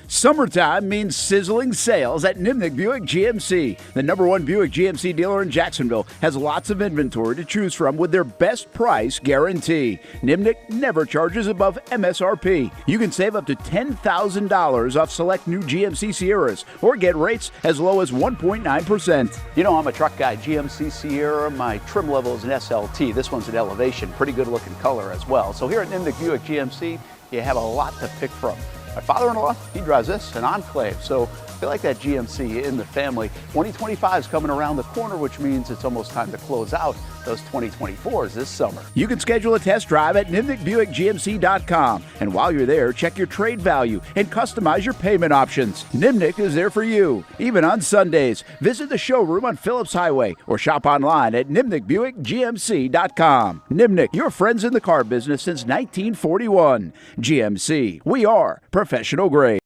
Summertime means sizzling sales at Nimnick Buick GMC. The #1 Buick GMC dealer in Jacksonville has lots of inventory to choose from with their best price guarantee. Nimnick never charges above MSRP. You can save up to $10,000 off select new GMC Sierras or get rates as low as 1.9%. You know, I'm a truck guy. GMC Sierra, my trim level is an SLT. This one's an Elevation. Pretty good looking color as well. So here at Nimnick Buick GMC, you have a lot to pick from. My father-in-law, he drives this, an Enclave. So feel like that GMC in the family. 2025 is coming around the corner, which means it's almost time to close out those 2024s this summer. You can schedule a test drive at NimnickBuickGMC.com. And while you're there, check your trade value and customize your payment options. Nimnick is there for you, even on Sundays. Visit the showroom on Phillips Highway or shop online at NimnickBuickGMC.com. Nimnick, your friends in the car business since 1941. GMC, we are professional grade.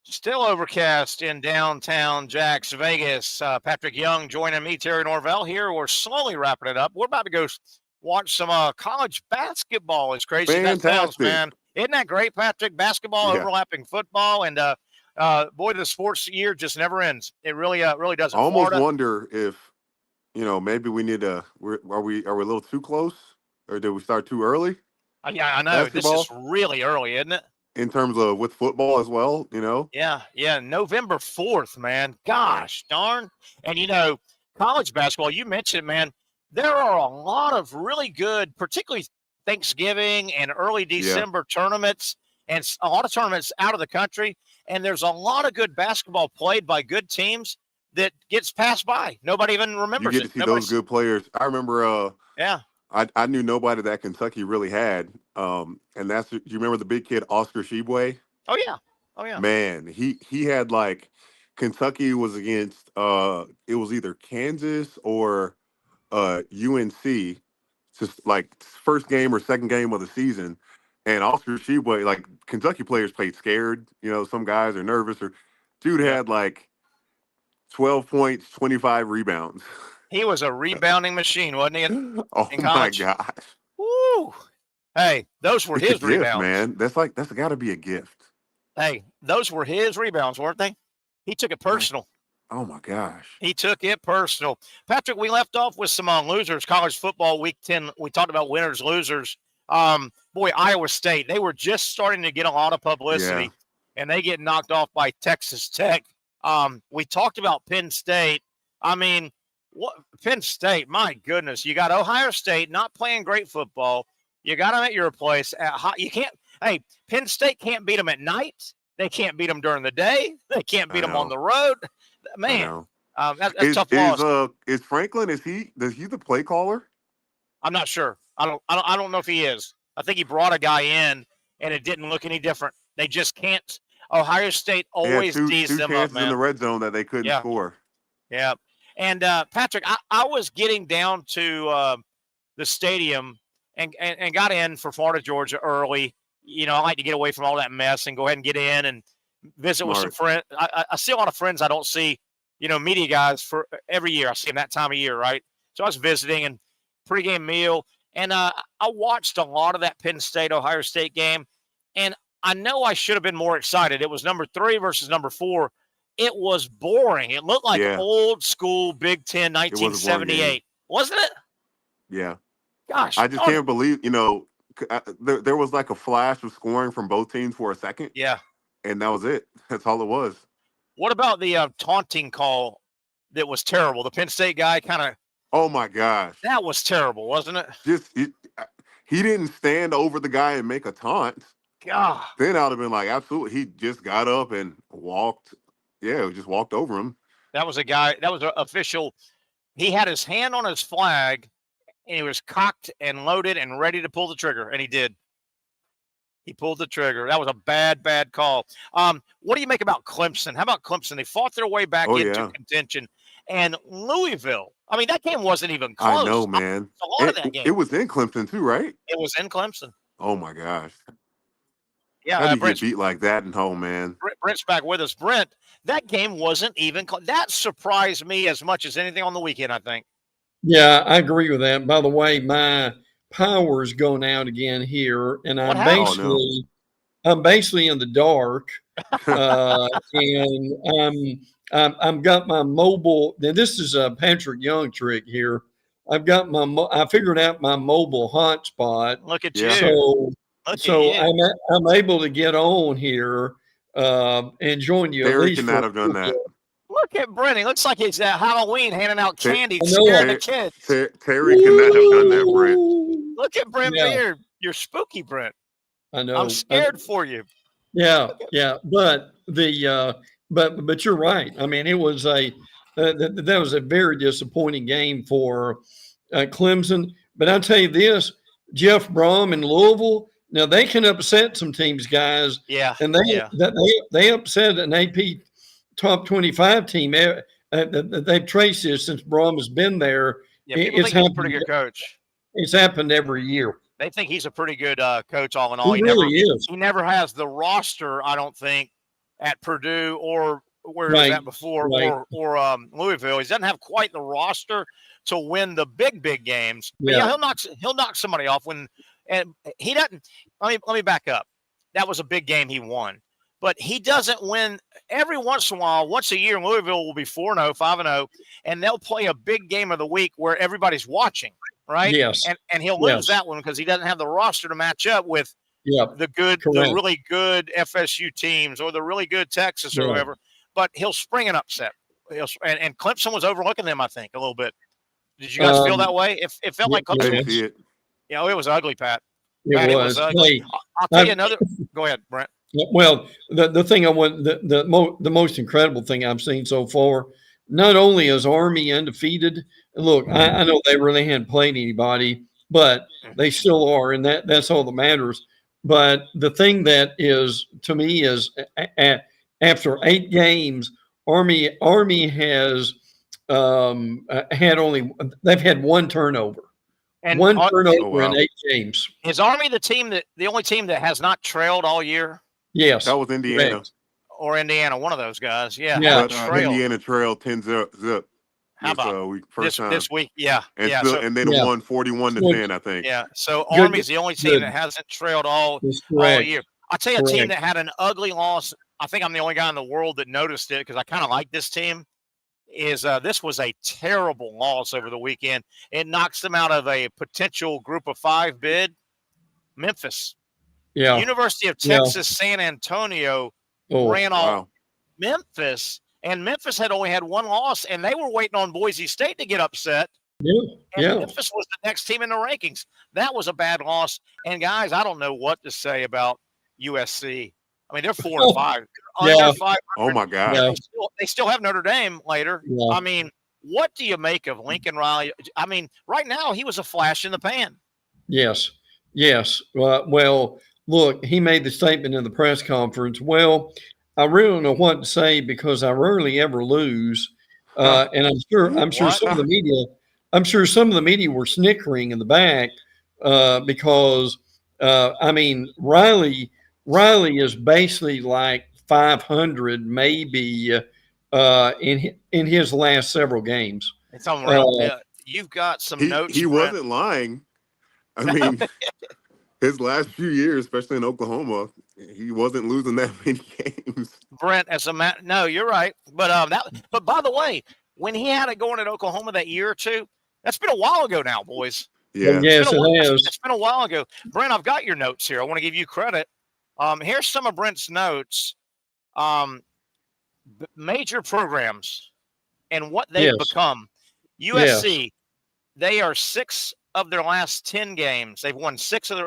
Still overcast in downtown Jax, Vegas. Patric Young joining me, Terry Norvelle here. We're slowly wrapping it up. We're about to go watch some college basketball. As crazy as that sounds, man. Isn't that great, Patrick? Basketball overlapping football, and boy, the sports year just never ends. It really doesn't. I almost wonder if maybe we need to. Are we a little too close, or did we start too early? Yeah, I know. Basketball? This is really early, isn't it? In terms of with football as well, Yeah, November 4th, man. Gosh darn. And, college basketball, you mentioned, man, there are a lot of really good, particularly Thanksgiving and early December tournaments, and a lot of tournaments out of the country. And there's a lot of good basketball played by good teams that gets passed by. Nobody even remembers it. You get to see those good players. I remember I knew nobody that Kentucky really had. And do you remember the big kid, Oscar Tshiebwe? Oh yeah. Man, he had Kentucky was against it was either Kansas or UNC, just first game or second game of the season. And Oscar Tshiebwe, Kentucky players played scared. Some guys are nervous. Or dude had 12 points, 25 rebounds. He was a rebounding machine, wasn't he? Oh my gosh! Woo! Hey, those were his rebounds, man. That's got to be a gift. Hey, those were his rebounds, weren't they? He took it personal. Oh my gosh! He took it personal. Patrick, we left off with some losers. College football week 10. We talked about winners, losers. Boy, Iowa State. They were just starting to get a lot of publicity, and they get knocked off by Texas Tech. We talked about Penn State. I mean. Penn State, my goodness, you got Ohio State not playing great football. You got them at your place. You can't. Hey, Penn State can't beat them at night. They can't beat them during the day. They can't beat them on the road. Man, that's tough loss. Is Franklin? Is he the play caller? I'm not sure. I don't know if he is. I think he brought a guy in, and it didn't look any different. They just can't. Ohio State always D's them up, man. In the red zone that they couldn't score. Yeah. And Patrick, I was getting down to the stadium and got in for Florida, Georgia early. I like to get away from all that mess and go ahead and get in and visit with some friends. I see a lot of friends I don't see, media guys for every year. I see them that time of year, right? So I was visiting and pregame meal. And I watched a lot of that Penn State, Ohio State game. And I know I should have been more excited. It was number 3 versus number 4. It was boring. It looked like old school Big Ten 1978. Wasn't it? Yeah. Gosh. I just can't believe, there was a flash of scoring from both teams for a second. Yeah. And that was it. That's all it was. What about the taunting call that was terrible? The Penn State guy kind of. Oh, my gosh. That was terrible, wasn't it? He didn't stand over the guy and make a taunt. God. Then I would have been absolutely. He just got up and walked. Yeah, just walked over him. That was a guy. That was an official. He had his hand on his flag, and he was cocked and loaded and ready to pull the trigger, and he did. He pulled the trigger. That was a bad call. What do you make about Clemson? How about Clemson? They fought their way back into contention. And Louisville. I mean, that game wasn't even close. I know, man. A lot of that game. It was in Clemson, too, right? It was in Clemson. Oh, my gosh. Yeah, how do you get beat like that at home, man? Brent's back with us. Brent, that game wasn't even that surprised me as much as anything on the weekend, I think. Yeah, I agree with that. By the way, my power's going out again here, and I'm basically in the dark, and I'm got my mobile. Now this is a Patric Young trick here. I figured out my mobile hotspot. Look at you. So I'm able to get on here and join you. Terry could not have done that. Look at Brent. He looks like he's at Halloween handing out candy, scaring the kids. Terry could not have done that, Brent. Look at Brent Beard. You're spooky, Brent. I know. I'm scared for you. Yeah. But but you're right. I mean, it was that was a very disappointing game for Clemson. But I'll tell you this, Jeff Brom in Louisville. Now they can upset some teams, guys. Yeah. And yeah. they upset an AP top 25 team. They've traced this since Brom has been there. Yeah, people think he's a pretty good coach. It's happened every year. They think he's a pretty good coach all in all. He really is. He never has the roster, I don't think, at Purdue or where he was at before or Louisville. He doesn't have quite the roster to win the big games. But he'll knock somebody off and he doesn't. Let me back up. That was a big game he won. But he doesn't win every once in a while. Once a year, Louisville will be 4-0, 5-0, and they'll play a big game of the week where everybody's watching, right? Yes. And he'll lose that one because he doesn't have the roster to match up with the really good FSU teams or the really good Texas or whoever. But he'll spring an upset. And Clemson was overlooking them, I think, a little bit. Did you guys feel that way? It felt like Clemson was. It. It was ugly, Pat. It was ugly. Hey, I'll tell you another. Go ahead, Brent. Well, the thing I want, the most incredible thing I've seen so far, not only is Army undefeated. Look, I know they really hadn't played anybody, but they still are, and that's all that matters. But the thing that is to me is after 8 games, Army has they've had one turnover. And one turnover in 8 games. Is Army the only team that has not trailed all year? Yes. That was Indiana. Correct. Or Indiana, one of those guys. Yeah. Indiana trailed 10-zip. How about this week? Yeah. And then won 41-10, I think. Yeah. So Army's the only team that hasn't trailed all year. I'll tell you a team that had an ugly loss. I think I'm the only guy in the world that noticed it because I kind of like this team. This was a terrible loss over the weekend. It knocks them out of a potential group of 5 bid. Memphis. Yeah. University of Texas, San Antonio ran off Memphis, and Memphis had only had 1 loss, and they were waiting on Boise State to get upset. And Memphis was the next team in the rankings. That was a bad loss. And guys, I don't know what to say about USC. I mean, they're 4-5. Under 500. Oh my God. They still have Notre Dame later. Yeah. I mean, what do you make of Lincoln Riley? I mean, right now he was a flash in the pan. Yes. Well, look, he made the statement in the press conference. Well, I really don't know what to say because I rarely ever lose, and I'm sure some of the media were snickering in the back because I mean Riley is basically like 500 maybe in his last several games. It's unreal. You've got some notes. He wasn't lying. I mean, his last few years, especially in Oklahoma, he wasn't losing that many games. Brent, no, you're right. But but by the way, when he had it going at Oklahoma that year or two, that's been a while ago now, boys. Yeah. Yes, it has. It's been a while ago. Brent, I've got your notes here. I want to give you credit. Here's some of Brent's notes. Major programs and what they've become. USC, they are 6 of their last 10 games. They've won 6 of the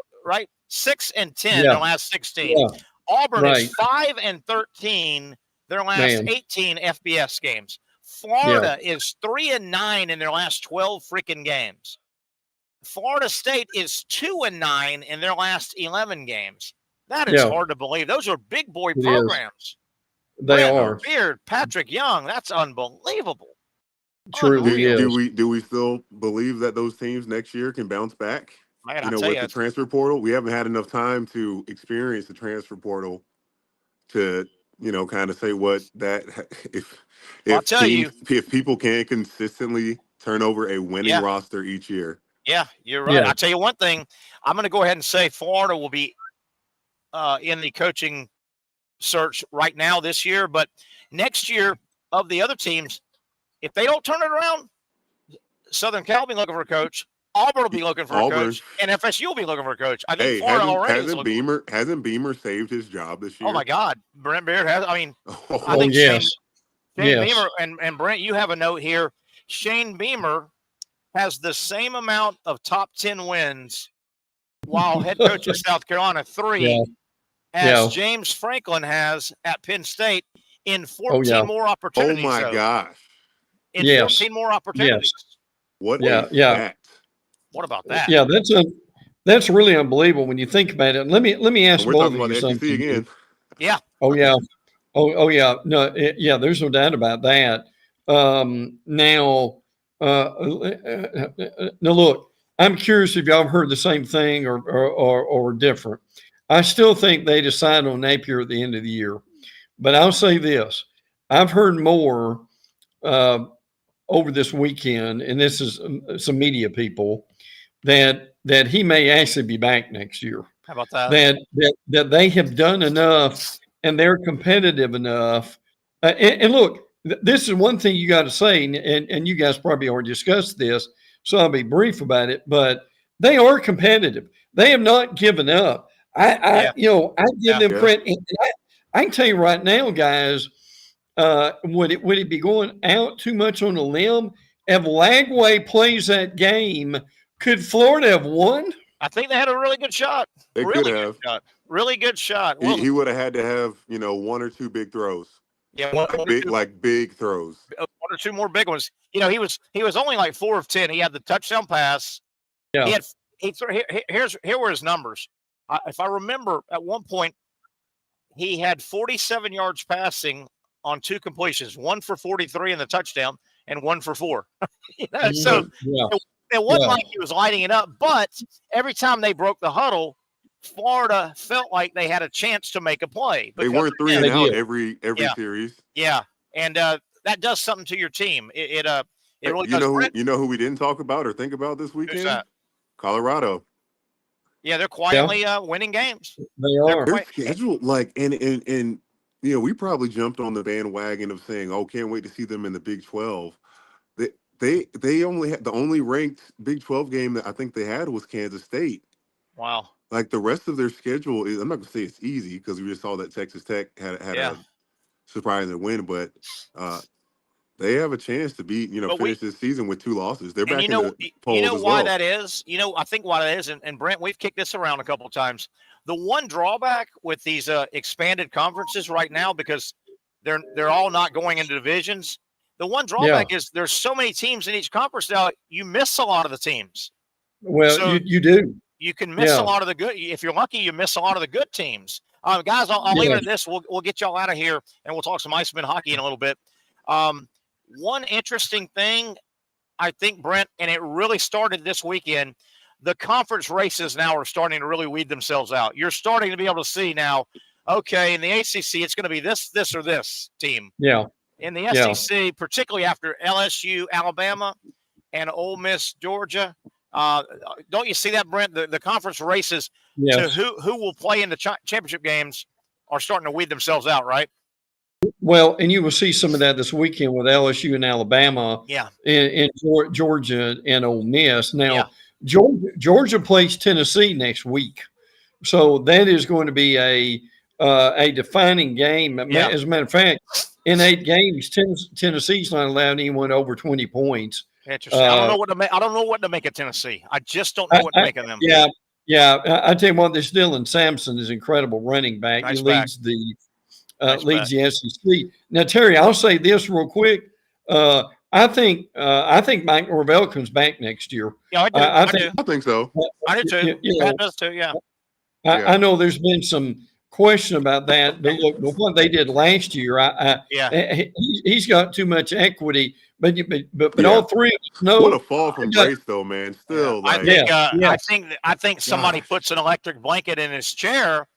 6 and 10 in their last 16. Yeah. Auburn is 5-13 their last 18 FBS games. Florida is 3-9 in their last 12 freaking games. Florida State is 2-9 in their last 11 games. That is hard to believe. Those are big boy programs. They are. Beard, Patric Young, that's unbelievable. Truly is. Do we still believe that those teams next year can bounce back? Man, with the transfer portal, we haven't had enough time to experience the transfer portal to, kind of say what that if people can't consistently turn over a winning roster each year. Yeah, you're right. I'll tell you one thing. I'm going to go ahead and say Florida will be in the coaching search right now this year, but next year of the other teams, if they don't turn it around, Southern Cal will be looking for a coach. Auburn will be looking for a coach, and FSU will be looking for a coach. I think Florida already hasn't Beamer saved his job this year? Oh my God, Brent Beard has. I mean, I think Shane Beamer and Brent, you have a note here. Shane Beamer has the same amount of top 10 wins while head coach of South Carolina, 3, as James Franklin has at Penn State in 14 more opportunities. Oh, my gosh. In 14 more opportunities. Yes. What is that? What about that? Yeah, that's really unbelievable when you think about it. Let me ask both of you something. Again. Yeah. Oh yeah. Oh yeah. No. Yeah. There's no doubt about that. Now, look. I'm curious if y'all heard the same thing or different. I still think they decide on Napier at the end of the year, but I'll say this: I've heard more over this weekend, and this is some media people, that he may actually be back next year. How about that? That they have done enough and they're competitive enough. And look, this is one thing you got to say, and you guys probably already discussed this, so I'll be brief about it. But they are competitive. They have not given up. I give them credit. And I can tell you right now, guys. Would it be going out too much on a limb? If Lagway plays that game, could Florida have won? I think they had a really good shot. They really could have. Shot. Really good shot. Well, he would have had to have, one or two big throws. Yeah, big throws. One or two more big ones. He was only like 4 of 10. He had the touchdown pass. Yeah. Here were his numbers. If I remember, at one point, he had 47 yards passing on 2 completions, 1 for 43 in the touchdown and 1 for 4. So it wasn't like he was lighting it up, but every time they broke the huddle, Florida felt like they had a chance to make a play. They weren't 3 and out every series. Yeah, and that does something to your team. It really does. You know who we didn't talk about or think about this weekend? Who's that? Colorado. Yeah, they're quietly winning games. They are. Their schedule, and we probably jumped on the bandwagon of saying, "Oh, can't wait to see them in the Big 12." They only had the only ranked Big 12 game that I think they had was Kansas State. Wow. Like the rest of their schedule is, I'm not gonna say it's easy because we just saw that Texas Tech had a surprising win, but they have a chance to finish this season with 2 losses. They're back in the polls as why well. that is? I think why that is, and Brent, we've kicked this around a couple of times. The one drawback with these expanded conferences right now, because they're all not going into divisions. The one drawback is there's so many teams in each conference now. You miss a lot of the teams. Well, so you do. You can miss a lot of the good. If you're lucky, you miss a lot of the good teams. Guys, I'll leave it at this. We'll get y'all out of here, and we'll talk some Iceman hockey in a little bit. One interesting thing, I think, Brent, and it really started this weekend, the conference races now are starting to really weed themselves out. You're starting to be able to see now, okay, in the ACC, it's going to be this, or this team. Yeah. In the SEC, particularly after LSU, Alabama, and Ole Miss, Georgia, don't you see that, Brent? The conference races to who will play in the championship games are starting to weed themselves out, right? Well, and you will see some of that this weekend with LSU and Alabama, and Georgia and Ole Miss. Now, Georgia plays Tennessee next week, so that is going to be a defining game. As a matter of fact, in 8 games, Tennessee's not allowed anyone over 20 points. Interesting. I don't know what to make of Tennessee. I just don't know what to make of them. Yeah. I tell you what, this Dylan Sampson is incredible running back. Nice he leads the SEC. Now, Terry, I'll say this real quick. I think Mike Norvelle comes back next year. Yeah, I do. I think so. I do too. That does too. Yeah. I know there's been some question about that, but look, what they did last year, he's got too much equity. But all 3 of us know what a fall from grace, though, man. Still, I think somebody puts an electric blanket in his chair.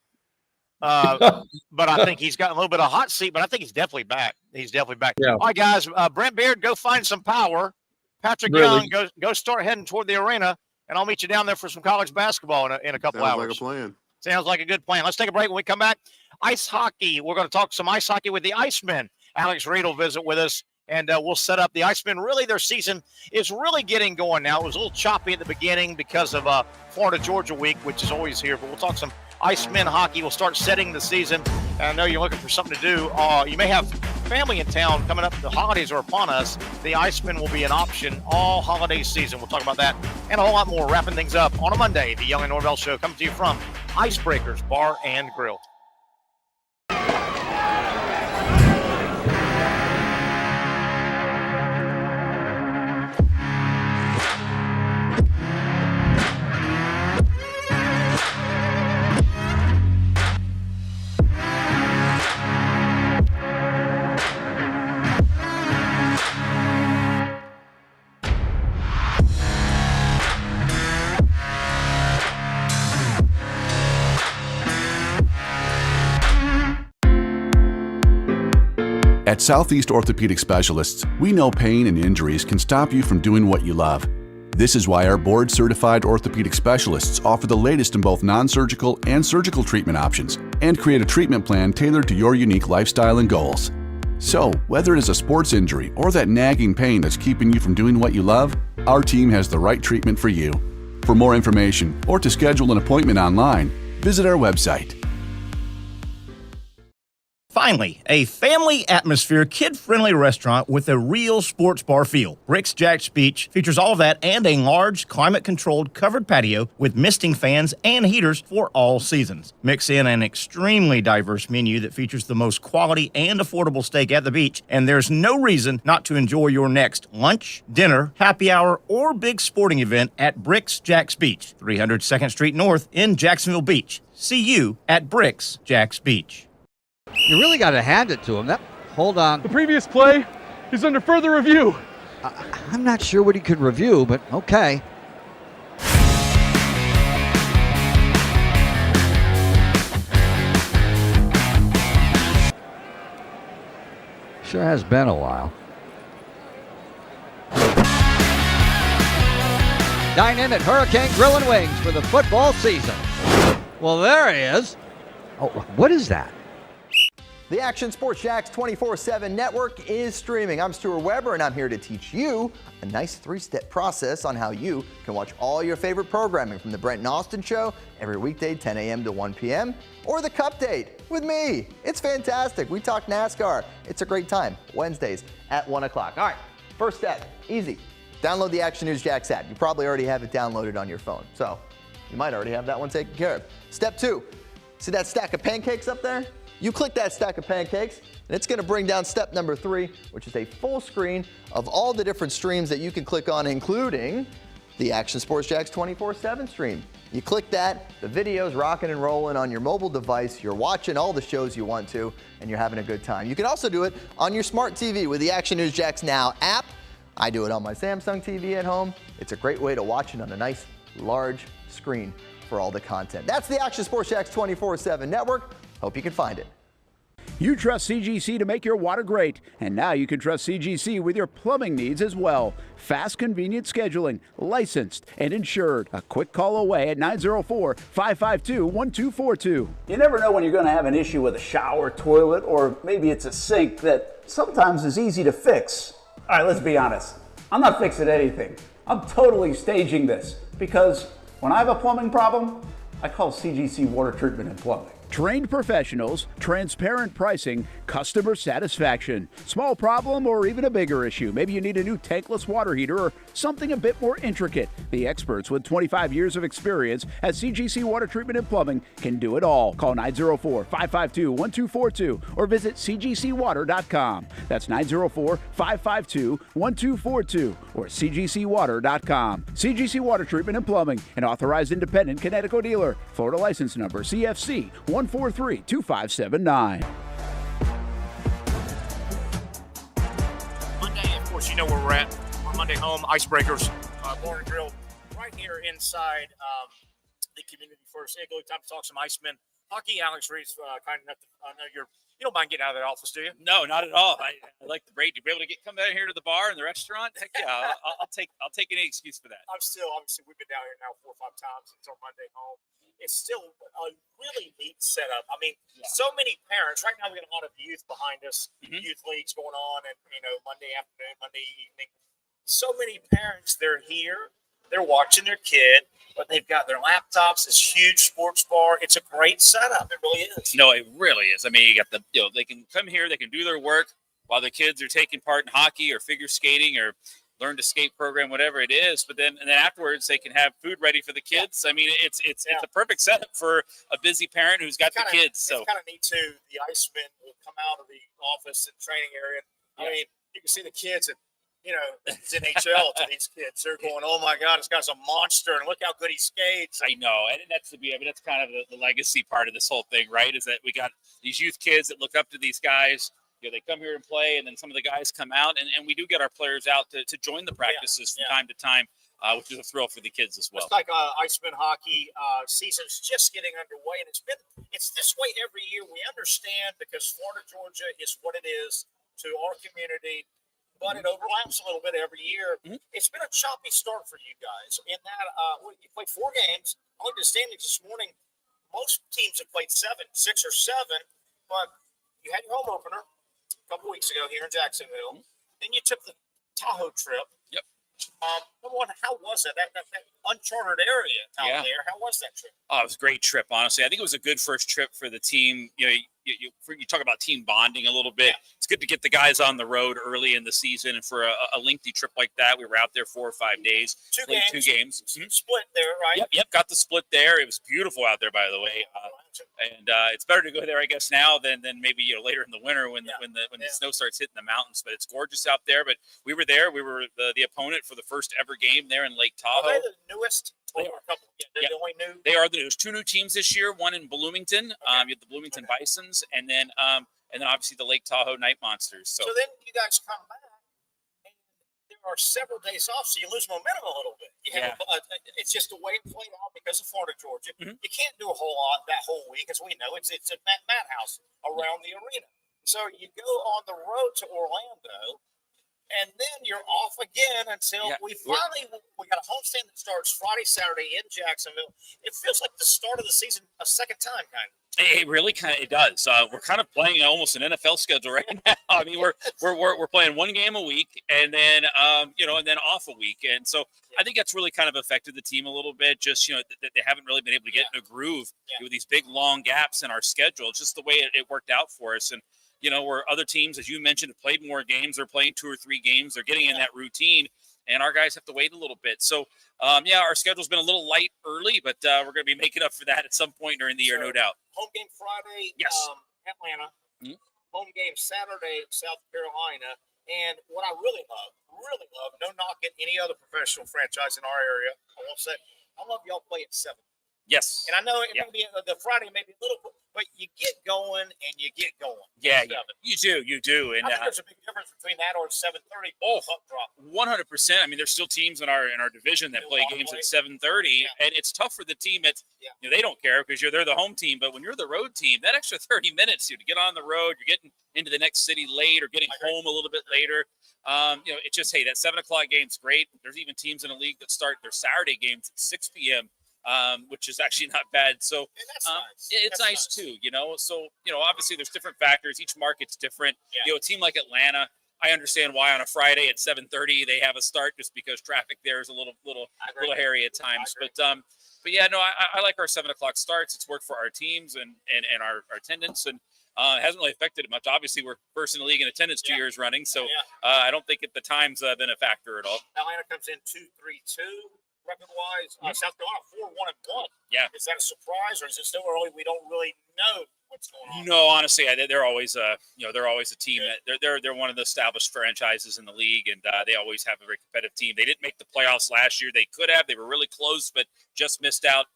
But I think he's got a little bit of hot seat. But I think he's definitely back. Yeah. All right, guys. Brent Beard, go find some power. Patrick Young, go start heading toward the arena, and I'll meet you down there for some college basketball in a couple hours. Sounds like a plan. Sounds like a good plan. Let's take a break. When we come back, ice hockey. We're going to talk some ice hockey with the Icemen. Alex Reed will visit with us, and we'll set up the Icemen. Really, their season is really getting going now. It was a little choppy at the beginning because of Florida-Georgia week, which is always here. But we'll talk some Icemen hockey. We'll start setting the season. And I know you're looking for something to do. You may have family in town coming up. The holidays are upon us. The Icemen will be an option all holiday season. We'll talk about that and a whole lot more. Wrapping things up on a Monday, the Young and Norvelle Show coming to you from Icebreakers Bar and Grill. At Southeast Orthopedic Specialists, we know pain and injuries can stop you from doing what you love. This is why our board-certified orthopedic specialists offer the latest in both non-surgical and surgical treatment options and create a treatment plan tailored to your unique lifestyle and goals. So, whether it is a sports injury or that nagging pain that's keeping you from doing what you love, our team has the right treatment for you. For more information or to schedule an appointment online, visit our website. Finally, a family atmosphere, kid-friendly restaurant with a real sports bar feel. Rick's Jags Beach features all that and a large, climate-controlled covered patio with misting fans and heaters for all seasons. Mix in an extremely diverse menu that features the most quality and affordable steak at the beach, and there's no reason not to enjoy your next lunch, dinner, happy hour, or big sporting event at Rick's Jags Beach, 300 2nd Street North in Jacksonville Beach. See you at Rick's Jags Beach. You really got to hand it to him. Hold on. The previous play is under further review. I'm not sure what he could review, but okay. Sure has been a while. Dine in at Hurricane Grill and Wings for the football season. Well, there he is. Oh, what is that? The Action Sports Jax 24/7 network is streaming. I'm Stuart Weber, and I'm here to teach you a nice three-step process on how you can watch all your favorite programming from the Brent and Austin Show every weekday 10 a.m. to 1 p.m. or the Cup Date with me. It's fantastic. We talk NASCAR. It's a great time. Wednesdays at 1 o'clock. All right, first step, easy. Download the Action News Jax app. You probably already have it downloaded on your phone, so you might already have that one taken care of. Step 2, see that stack of pancakes up there? You click that stack of pancakes, and it's going to bring down step number 3, which is a full screen of all the different streams that you can click on, including the Action Sports Jax 24/7 stream. You click that, the video's rocking and rolling on your mobile device. You're watching all the shows you want to, and you're having a good time. You can also do it on your smart TV with the Action News Jax Now app. I do it on my Samsung TV at home. It's a great way to watch it on a nice, large screen for all the content. That's the Action Sports Jax 24/7 network. Hope you can find it. You trust CGC to make your water great, and now you can trust CGC with your plumbing needs as well. Fast, convenient scheduling, licensed and insured. A quick call away at 904-552-1242. You never know when you're going to have an issue with a shower, toilet, or maybe it's a sink that sometimes is easy to fix. All right, let's be honest. I'm not fixing anything. I'm totally staging this because when I have a plumbing problem, I call CGC Water Treatment and Plumbing. Trained professionals, transparent pricing, customer satisfaction. Small problem or even a bigger issue. Maybe you need a new tankless water heater or something a bit more intricate. The experts with 25 years of experience at CGC Water Treatment and Plumbing can do it all. Call 904-552-1242 or visit cgcwater.com. That's 904-552-1242 or cgcwater.com. CGC Water Treatment and Plumbing, an authorized independent Connecticut dealer. Florida license number CFC 143-2579. Monday, of course, you know where we're at. We're Monday Home, Icebreakers, Bar and Grill, right here inside the Community First. Hey, go time to talk some Icemen. Hockey, Alex Reed's kind enough to, I know you don't mind getting out of that office, do you? No, not at all. I like the break. To be able to come down here to the bar and the restaurant, heck yeah, I'll take any excuse for that. I'm still, obviously, we've been down here now 4 or 5 times until Monday Home. It's still a really neat setup. I mean, so many parents. Right now, we got a lot of youth behind us, youth leagues going on, and Monday afternoon, Monday evening. So many parents. They're here. They're watching their kid, but they've got their laptops. This huge sports bar. It's a great setup. It really is. No, it really is. I mean, you got they can come here. They can do their work while the kids are taking part in hockey or figure skating or learn to skate program, whatever it is. But then afterwards, they can have food ready for the kids. I mean, it's a perfect setup for a busy parent who's got the kids. So it's kind of neat too. The Icemen will come out of the office and training area. I mean, you can see the kids and it's NHL to these kids. They're going, oh my God, this guy's a monster, and look how good he skates. I know, and that's kind of the legacy part of this whole thing, right? Is that we got these youth kids that look up to these guys. They come here and play, and then some of the guys come out, and we do get our players out to join the practices from time to time, which is a thrill for the kids as well. It's like Iceman hockey season's just getting underway, and it's this way every year. We understand because Florida, Georgia is what it is. to our community, but it overlaps a little bit every year. It's been a choppy start for you guys in that you played 4 games. I looked at the standings this morning. Most teams have played 6 or 7, but you had your home opener a couple weeks ago here in Jacksonville. Then you took the Tahoe trip. Yep. Number one, how was that? That uncharted area out there. How was that trip? Oh, it was a great trip, honestly. I think it was a good first trip for the team. You know, you talk about team bonding a little bit. It's good to get the guys on the road early in the season, and for a lengthy trip like that, we were out there 4 or 5 days. Two games. Split there, right? Yep, got the split there. It was beautiful out there, by the way. And it's better to go there, I guess, now than maybe later in the winter when the snow starts hitting the mountains. But it's gorgeous out there. But we were there. We were the opponent for the first ever game there in Lake Tahoe. Are they the newest? They're the only new. They are. There's 2 new teams this year. One in Bloomington. You have the Bloomington Bisons, and then obviously the Lake Tahoe Night Monsters. So then you guys come back, and there are several days off, so you lose momentum a little bit. It's just the way it played out because of Florida, Georgia. You can't do a whole lot that whole week, as we know. It's a mat house around the arena. So you go on the road to Orlando, and then you're off again until we got a homestand that starts Friday, Saturday in Jacksonville. It feels like the start of the season a second time, kind of. It really it does. We're kind of playing almost an NFL schedule right now. I mean, we're playing 1 game a week, and then and then off a week, and so I think that's really kind of affected the team a little bit. Just that they haven't really been able to get in a groove with these big long gaps in our schedule. It's just the way it worked out for us, and where other teams, as you mentioned, have played more games. They're playing 2 or 3 games. They're getting in that routine, and our guys have to wait a little bit. So, our schedule's been a little light early, but we're going to be making up for that at some point during the year, no doubt. Home game Friday, yes. Atlanta. Home game Saturday, South Carolina. And what I really love, no knock at any other professional franchise in our area, I won't say, I love y'all play at 7. Yes. And I know it may be the Friday may be a little, but you get going and you get going. Yeah, you do. And I think there's a big difference between that or 7:30. Puck drop. 100%. I mean, there's still teams in our division that play games at 7:30, and it's tough for the team. They don't care because they're the home team. But when you're the road team, that extra 30 minutes to get on the road, you're getting into the next city late or getting home a little bit later. It's just that 7:00 game's great. There's even teams in the league that start their Saturday games at 6 p.m. Which is actually not bad. So it's nice too, So, obviously there's different factors. Each market's different. A team like Atlanta, I understand why on a Friday at 7:30 they have a start just because traffic there is a little hairy at times. But yeah, no, I like our 7:00 starts. It's worked for our teams and our attendance, and it hasn't really affected it much. Obviously, we're first in the league in attendance 2 years running, so I don't think the time's been a factor at all. Atlanta comes in 2-3-2. Record-wise, South Carolina 4-1-1. Yeah, is that a surprise or is it still early? We don't really know what's going on. No, honestly, they're always they're always a team that they're one of the established franchises in the league, and they always have a very competitive team. They didn't make the playoffs last year. They could have. They were really close, but just missed out.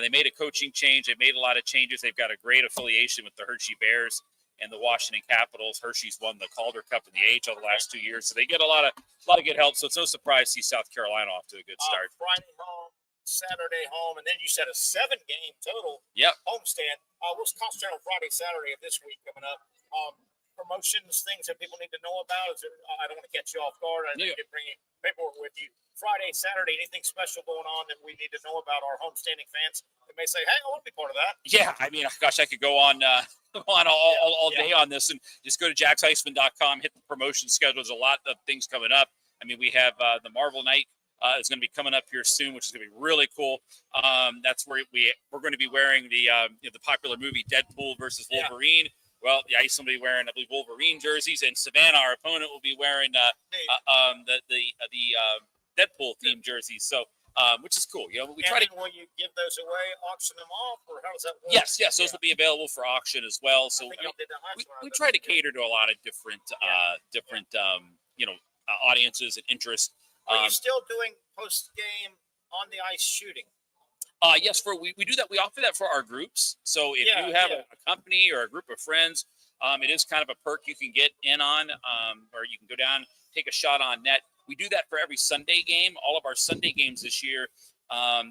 They made a coaching change. They made a lot of changes. They've got a great affiliation with the Hershey Bears and the Washington Capitals. Hershey's won the Calder Cup in the AHL the last 2 years, so they get a lot of good help. So it's no surprise to see South Carolina off to a good start. Friday home, Saturday home, and then you said a 7-game total homestand. We'll concentrate on Friday, Saturday of this week coming up. Promotions, things that people need to know about. I don't want to catch you off guard. I need to bring paperwork with you. Friday, Saturday, anything special going on that we need to know about our homestanding fans that may say, hey, I want to be part of that? Yeah, I mean, gosh, I could go on all day on this, and just go to jacksheisman.com, hit the promotion schedule. There's a lot of things coming up. I mean, we have the Marvel Night is going to be coming up here soon, which is going to be really cool. That's where we're going to be wearing the popular movie Deadpool versus Wolverine. Well, the Ice will be wearing, I believe, Wolverine jerseys, and Savannah, our opponent, will be wearing the Deadpool themed jerseys. So, which is cool. We try to. Will you give those away, auction them off, or how does that work? Yes, those will be available for auction as well. So we try to cater to a lot of different audiences and interests. Are you still doing post game on the ice shooting? Yes, we do that. We offer that for our groups. So if you have a company or a group of friends, it is kind of a perk you can get in on, or you can go down, take a shot on net. We do that for every Sunday game. All of our Sunday games this year,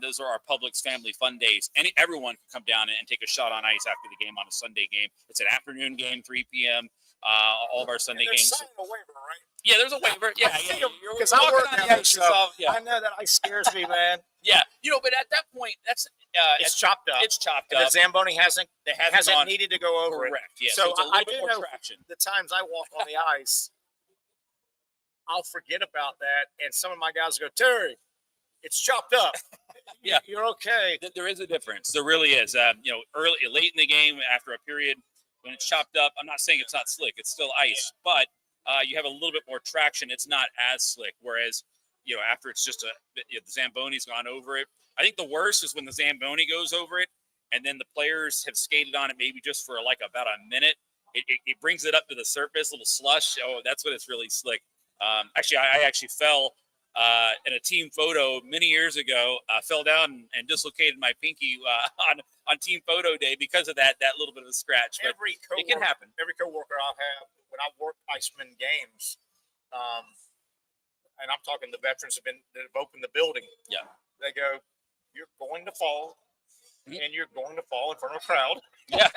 those are our Publix Family Fun Days. Everyone can come down and take a shot on ice after the game on a Sunday game. It's an afternoon game, 3 p.m. all of our Sunday games. Signing a waiver, right? Yeah, there's a waiver. Yeah, Because I work on on the ice, ice so yourself. Yeah. I know that ice scares me, man. Yeah, but at that point, it's chopped up. It's chopped and up. The Zamboni hasn't gone, needed to go over correct. it. Yeah, so it's a little I bit do more know traction. the times I walk on the ice, I'll forget about that, and some of my guys go, Terry, it's chopped up. Yeah, you're okay. There is a difference. There really is. Late in the game, after a period when it's chopped up, I'm not saying it's not slick. It's still ice, but you have a little bit more traction. It's not as slick. Whereas, after it's just the Zamboni's gone over it. I think the worst is when the Zamboni goes over it, and then the players have skated on it maybe just for about a minute. It brings it up to the surface, a little slush. Oh, that's when it's really slick. Actually, I actually fell in a team photo many years ago. Fell down and dislocated my pinky on team photo day because of that little bit of a scratch. But it can happen. Every coworker I have when I work Iceman games, and I'm talking the veterans that have opened the building. Yeah, they go, "You're going to fall, and you're going to fall in front of a crowd." Yeah,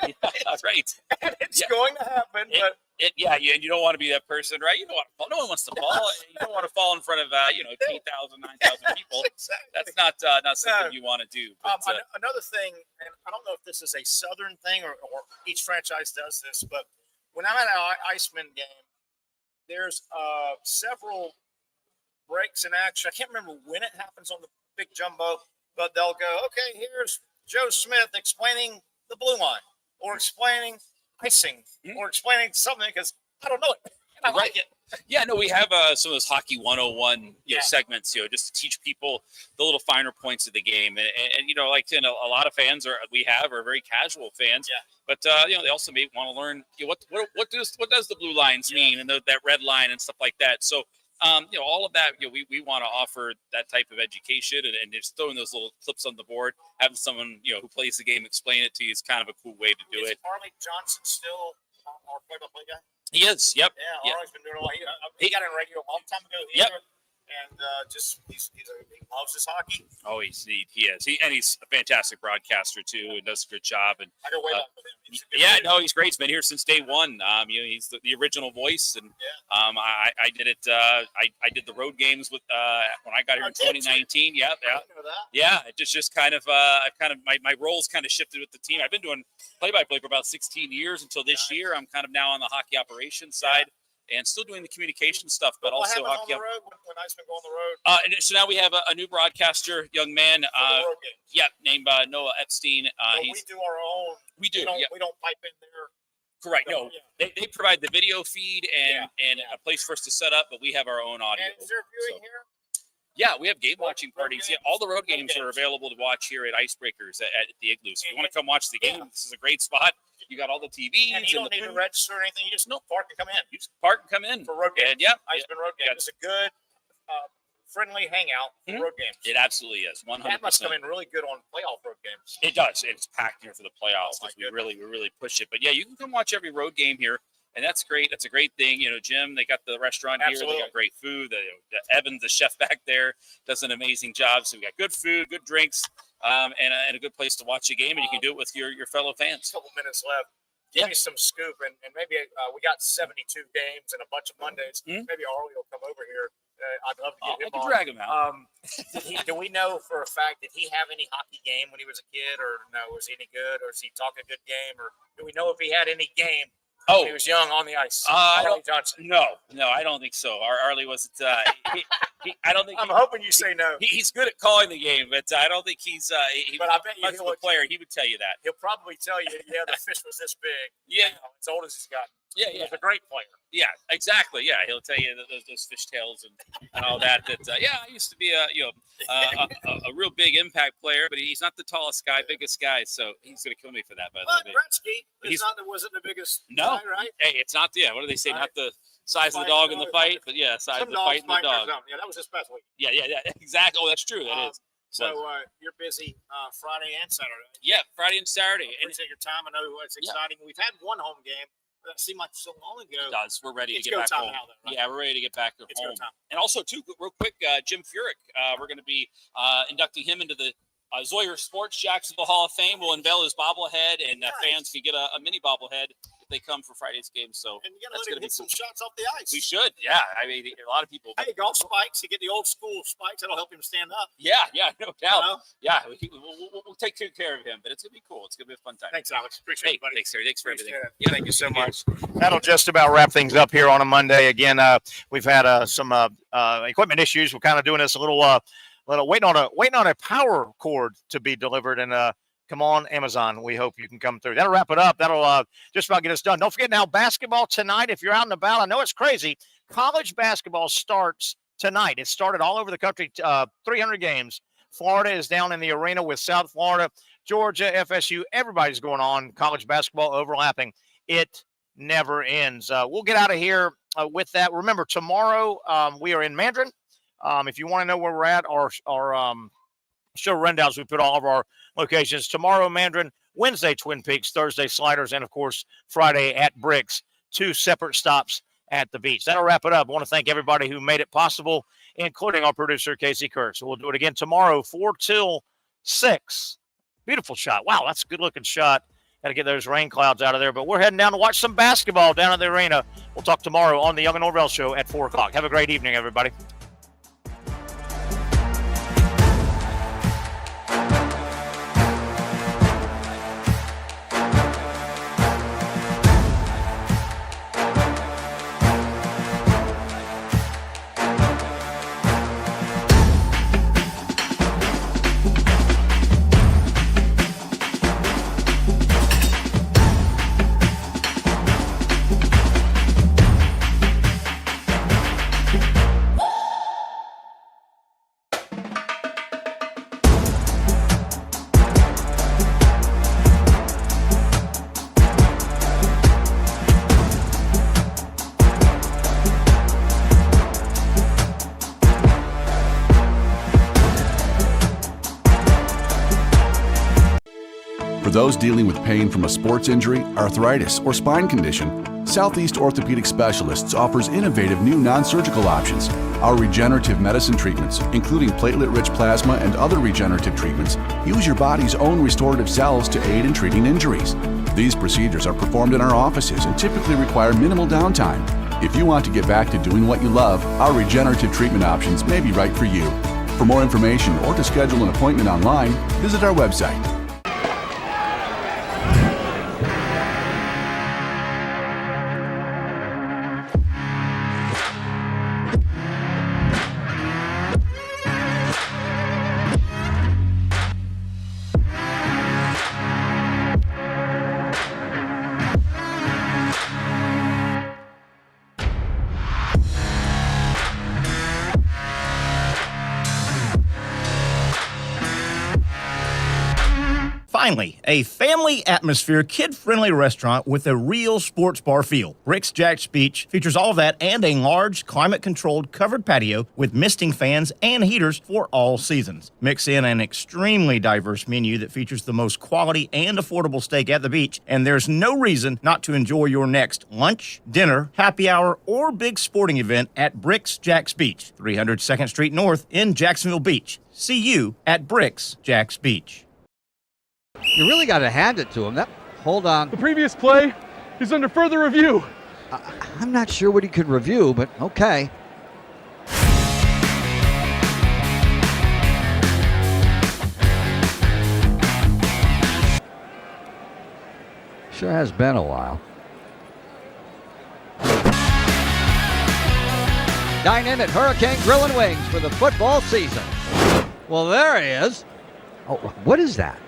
that's right. And it's going to happen, but. And you don't want to be that person, right? You don't want to fall. No one wants to fall. You don't want to fall in front of 8,000, 9,000 people. Exactly. That's not something you want to do. But, another thing, and I don't know if this is a Southern thing or each franchise does this, but when I'm at an Iceman game, there's several breaks in action. I can't remember when it happens on the big jumbo, but they'll go, okay, here's Joe Smith explaining the blue line or explaining icing or explaining something because I don't know it and I like it. Yeah, no, we have some of those Hockey 101 segments, just to teach people the little finer points of the game. And a lot of fans are very casual fans. Yeah. But they also may want to learn what does the blue lines mean and that red line and stuff like that. So all of that, we want to offer that type of education and just throwing those little clips on the board, having someone, who plays the game explain it to you is kind of a cool way to do it. Is Harley Johnson still our play-by-play guy? He is, yep. Yeah, Harley's been doing a lot. He got in radio a long time ago. And he loves his hockey. Oh, he is. He's a fantastic broadcaster too, and does a good job. And I go way back with him. He's great. He's been here since day one. He's the original voice, and I did it. I did the road games with when I got here in 2019. Yeah. Yeah. It just kind of my roles kind of shifted with the team. I've been doing play-by-play for about 16 years until this year. I'm kind of now on the hockey operations side. And still doing the communication stuff, but also hockey. On the road when Iceman go on the road? So now we have a new broadcaster, young man. Named Noah Epstein. We do our own. We do. We don't pipe in there. Correct. No, they provide the video feed and a place for us to set up, but we have our own audio. And is there viewing here? Yeah, we have game watching parties. Yeah, all the road games are available to watch here at Icebreakers at the Igloo. So if you want to come watch the game, this is a great spot. You got all the TVs. And you don't need to register or anything. You just park and come in. You just park and come in. For road games. And Iceman road game. It's a good, friendly hangout for road games. It absolutely is. 100%. That must come in really good on playoff road games. It does. It's packed here for the playoffs because we really push it. But yeah, you can come watch every road game here. And that's great. That's a great thing. Jim, they got the restaurant here. They got great food. Evans, the chef back there, does an amazing job. So we got good food, good drinks, and a good place to watch a game. And you can do it with your fellow fans. A couple minutes left. Give me some scoop. And maybe we got 72 games and a bunch of Mondays. Maybe Arlie will come over here. I'd love to get him on. Drag him out. Do we know for a fact, did he have any hockey game when he was a kid? Or no, was he any good? Or is he talking a good game? Or do we know if he had any game? When he was young on the ice. No, I don't think so. Arlie wasn't. I don't think. I'm hoping you say no. He's good at calling the game, but I don't think he's. But I bet you he's a player. He would tell you that. He'll probably tell you, the fish was this big. Yeah, as old as he's got. Yeah. He's a great player. Yeah, exactly. Yeah, he'll tell you those fishtails and all that. I used to be a real big impact player, but he's not the tallest guy, biggest guy, so he's gonna kill me for that. By the way, Gretzky wasn't the biggest guy, right? Hey, it's not what do they say? Not the size of the dog in the fight, but size of the fight in the dog. Yeah, that was his best week. Yeah, exactly. Oh, that's true. That is. So you're busy Friday and Saturday. Yeah, Friday and Saturday. Appreciate your time. I know it's exciting. We've had one home game. That seemed like so long ago. It does. We're ready to get back home. Now, right? Yeah, we're ready to get back to home. And also, too, real quick, Jim Furyk, we're going to be inducting him into the Zoyer Sports Jacksonville Hall of Fame will unveil his bobblehead, and fans can get a mini bobblehead if they come for Friday's game. So And you got that's to going to be hit some cool. shots off the ice. We should, yeah. I mean, a lot of people. Hey, golf spikes. You get the old school spikes. That'll help him stand up. Yeah, no doubt. You know? Yeah, we'll take good care of him, but it's going to be cool. It's going to be a fun time. Thanks, Alex. Appreciate it, buddy. Thanks, Terry. Thanks for everything. Yeah, thank you so much. That'll just about wrap things up here on a Monday. Again, we've had some equipment issues. We're kind of doing this a little waiting on a power cord to be delivered. And come on, Amazon. We hope you can come through. That'll wrap it up. That'll just about get us done. Don't forget now, basketball tonight. If you're out and about, I know it's crazy. College basketball starts tonight. It started all over the country. 300 games. Florida is down in the arena with South Florida, Georgia, FSU. Everybody's going on. College basketball overlapping. It never ends. We'll get out of here with that. Remember, tomorrow we are in Mandarin. If you want to know where we're at, our show rundowns, we put all of our locations. Tomorrow, Mandarin. Wednesday, Twin Peaks. Thursday, Sliders. And, of course, Friday at Bricks. 2 separate stops at the beach. That'll wrap it up. I want to thank everybody who made it possible, including our producer, Casey Kirk. So we'll do it again tomorrow, 4 till 6. Beautiful shot. Wow, that's a good-looking shot. Got to get those rain clouds out of there. But we're heading down to watch some basketball down at the arena. We'll talk tomorrow on the Young Norvelle Show at 4 o'clock. Have a great evening, everybody. For those dealing with pain from a sports injury, arthritis, or spine condition, Southeast Orthopedic Specialists offers innovative new non-surgical options. Our regenerative medicine treatments, including platelet-rich plasma and other regenerative treatments, use your body's own restorative cells to aid in treating injuries. These procedures are performed in our offices and typically require minimal downtime. If you want to get back to doing what you love, our regenerative treatment options may be right for you. For more information or to schedule an appointment online, visit our website. Finally, a family atmosphere, kid-friendly restaurant with a real sports bar feel. Rick's Jack's Beach features all of that and a large, climate-controlled covered patio with misting fans and heaters for all seasons. Mix in an extremely diverse menu that features the most quality and affordable steak at the beach, and there's no reason not to enjoy your next lunch, dinner, happy hour, or big sporting event at Rick's Jack's Beach, 300 2nd Street North in Jacksonville Beach. See you at Rick's Jack's Beach. You really got to hand it to him. Hold on. The previous play is under further review. I'm not sure what he could review, but okay. Sure has been a while. Dine in at Hurricane Grill and Wings for the football season. Well, there he is. Oh, what is that?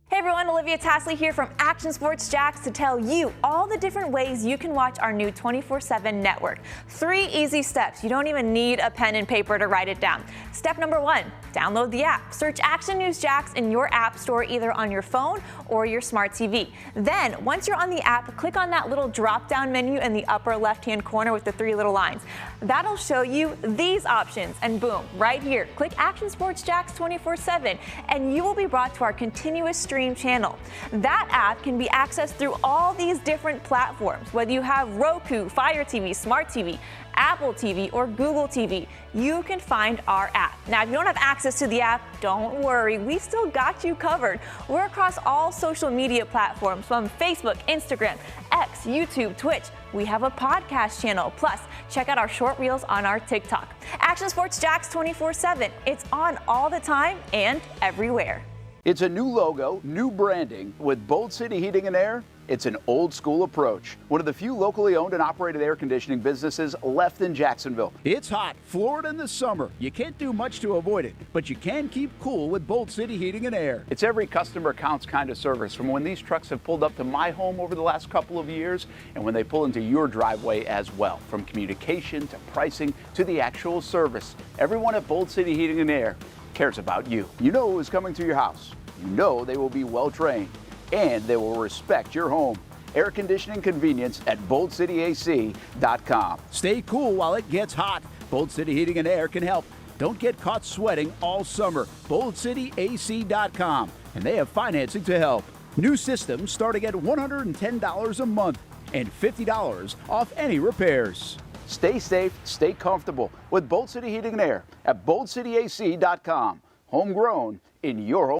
Hey everyone, Olivia Tasley here from Action Sports Jax to tell you all the different ways you can watch our new 24/7 network. 3 easy steps. You don't even need a pen and paper to write it down. Step number 1, download the app. Search Action News Jax in your app store either on your phone or your smart TV. Then, once you're on the app, click on that little drop-down menu in the upper left-hand corner with the 3 little lines. That'll show you these options, and boom, right here, click Action Sports Jax 24/7, and you will be brought to our continuous stream same channel. That app can be accessed through all these different platforms. Whether you have Roku, Fire TV, Smart TV, Apple TV, or Google TV, you can find our app. Now, if you don't have access to the app, don't worry, we still got you covered. We're across all social media platforms from Facebook, Instagram, X, YouTube, Twitch. We have a podcast channel. Plus, check out our short reels on our TikTok. Action Sports Jax 24/7. It's on all the time and everywhere. It's a new logo, new branding. With Bold City Heating and Air, it's an old school approach. One of the few locally owned and operated air conditioning businesses left in Jacksonville. It's hot, Florida in the summer. You can't do much to avoid it, but you can keep cool with Bold City Heating and Air. It's every customer counts kind of service, from when these trucks have pulled up to my home over the last couple of years and when they pull into your driveway as well. From communication to pricing to the actual service, everyone at Bold City Heating and Air cares about you. You know who's coming to your house. You know they will be well trained, and they will respect your home. Air conditioning convenience at boldcityac.com. Stay cool while it gets hot. Bold City Heating and Air can help. Don't get caught sweating all summer. boldcityac.com, and they have financing to help. New systems starting at $110 a month and $50 off any repairs. Stay safe, stay comfortable with Bold City Heating and Air at boldcityac.com. Homegrown in your home.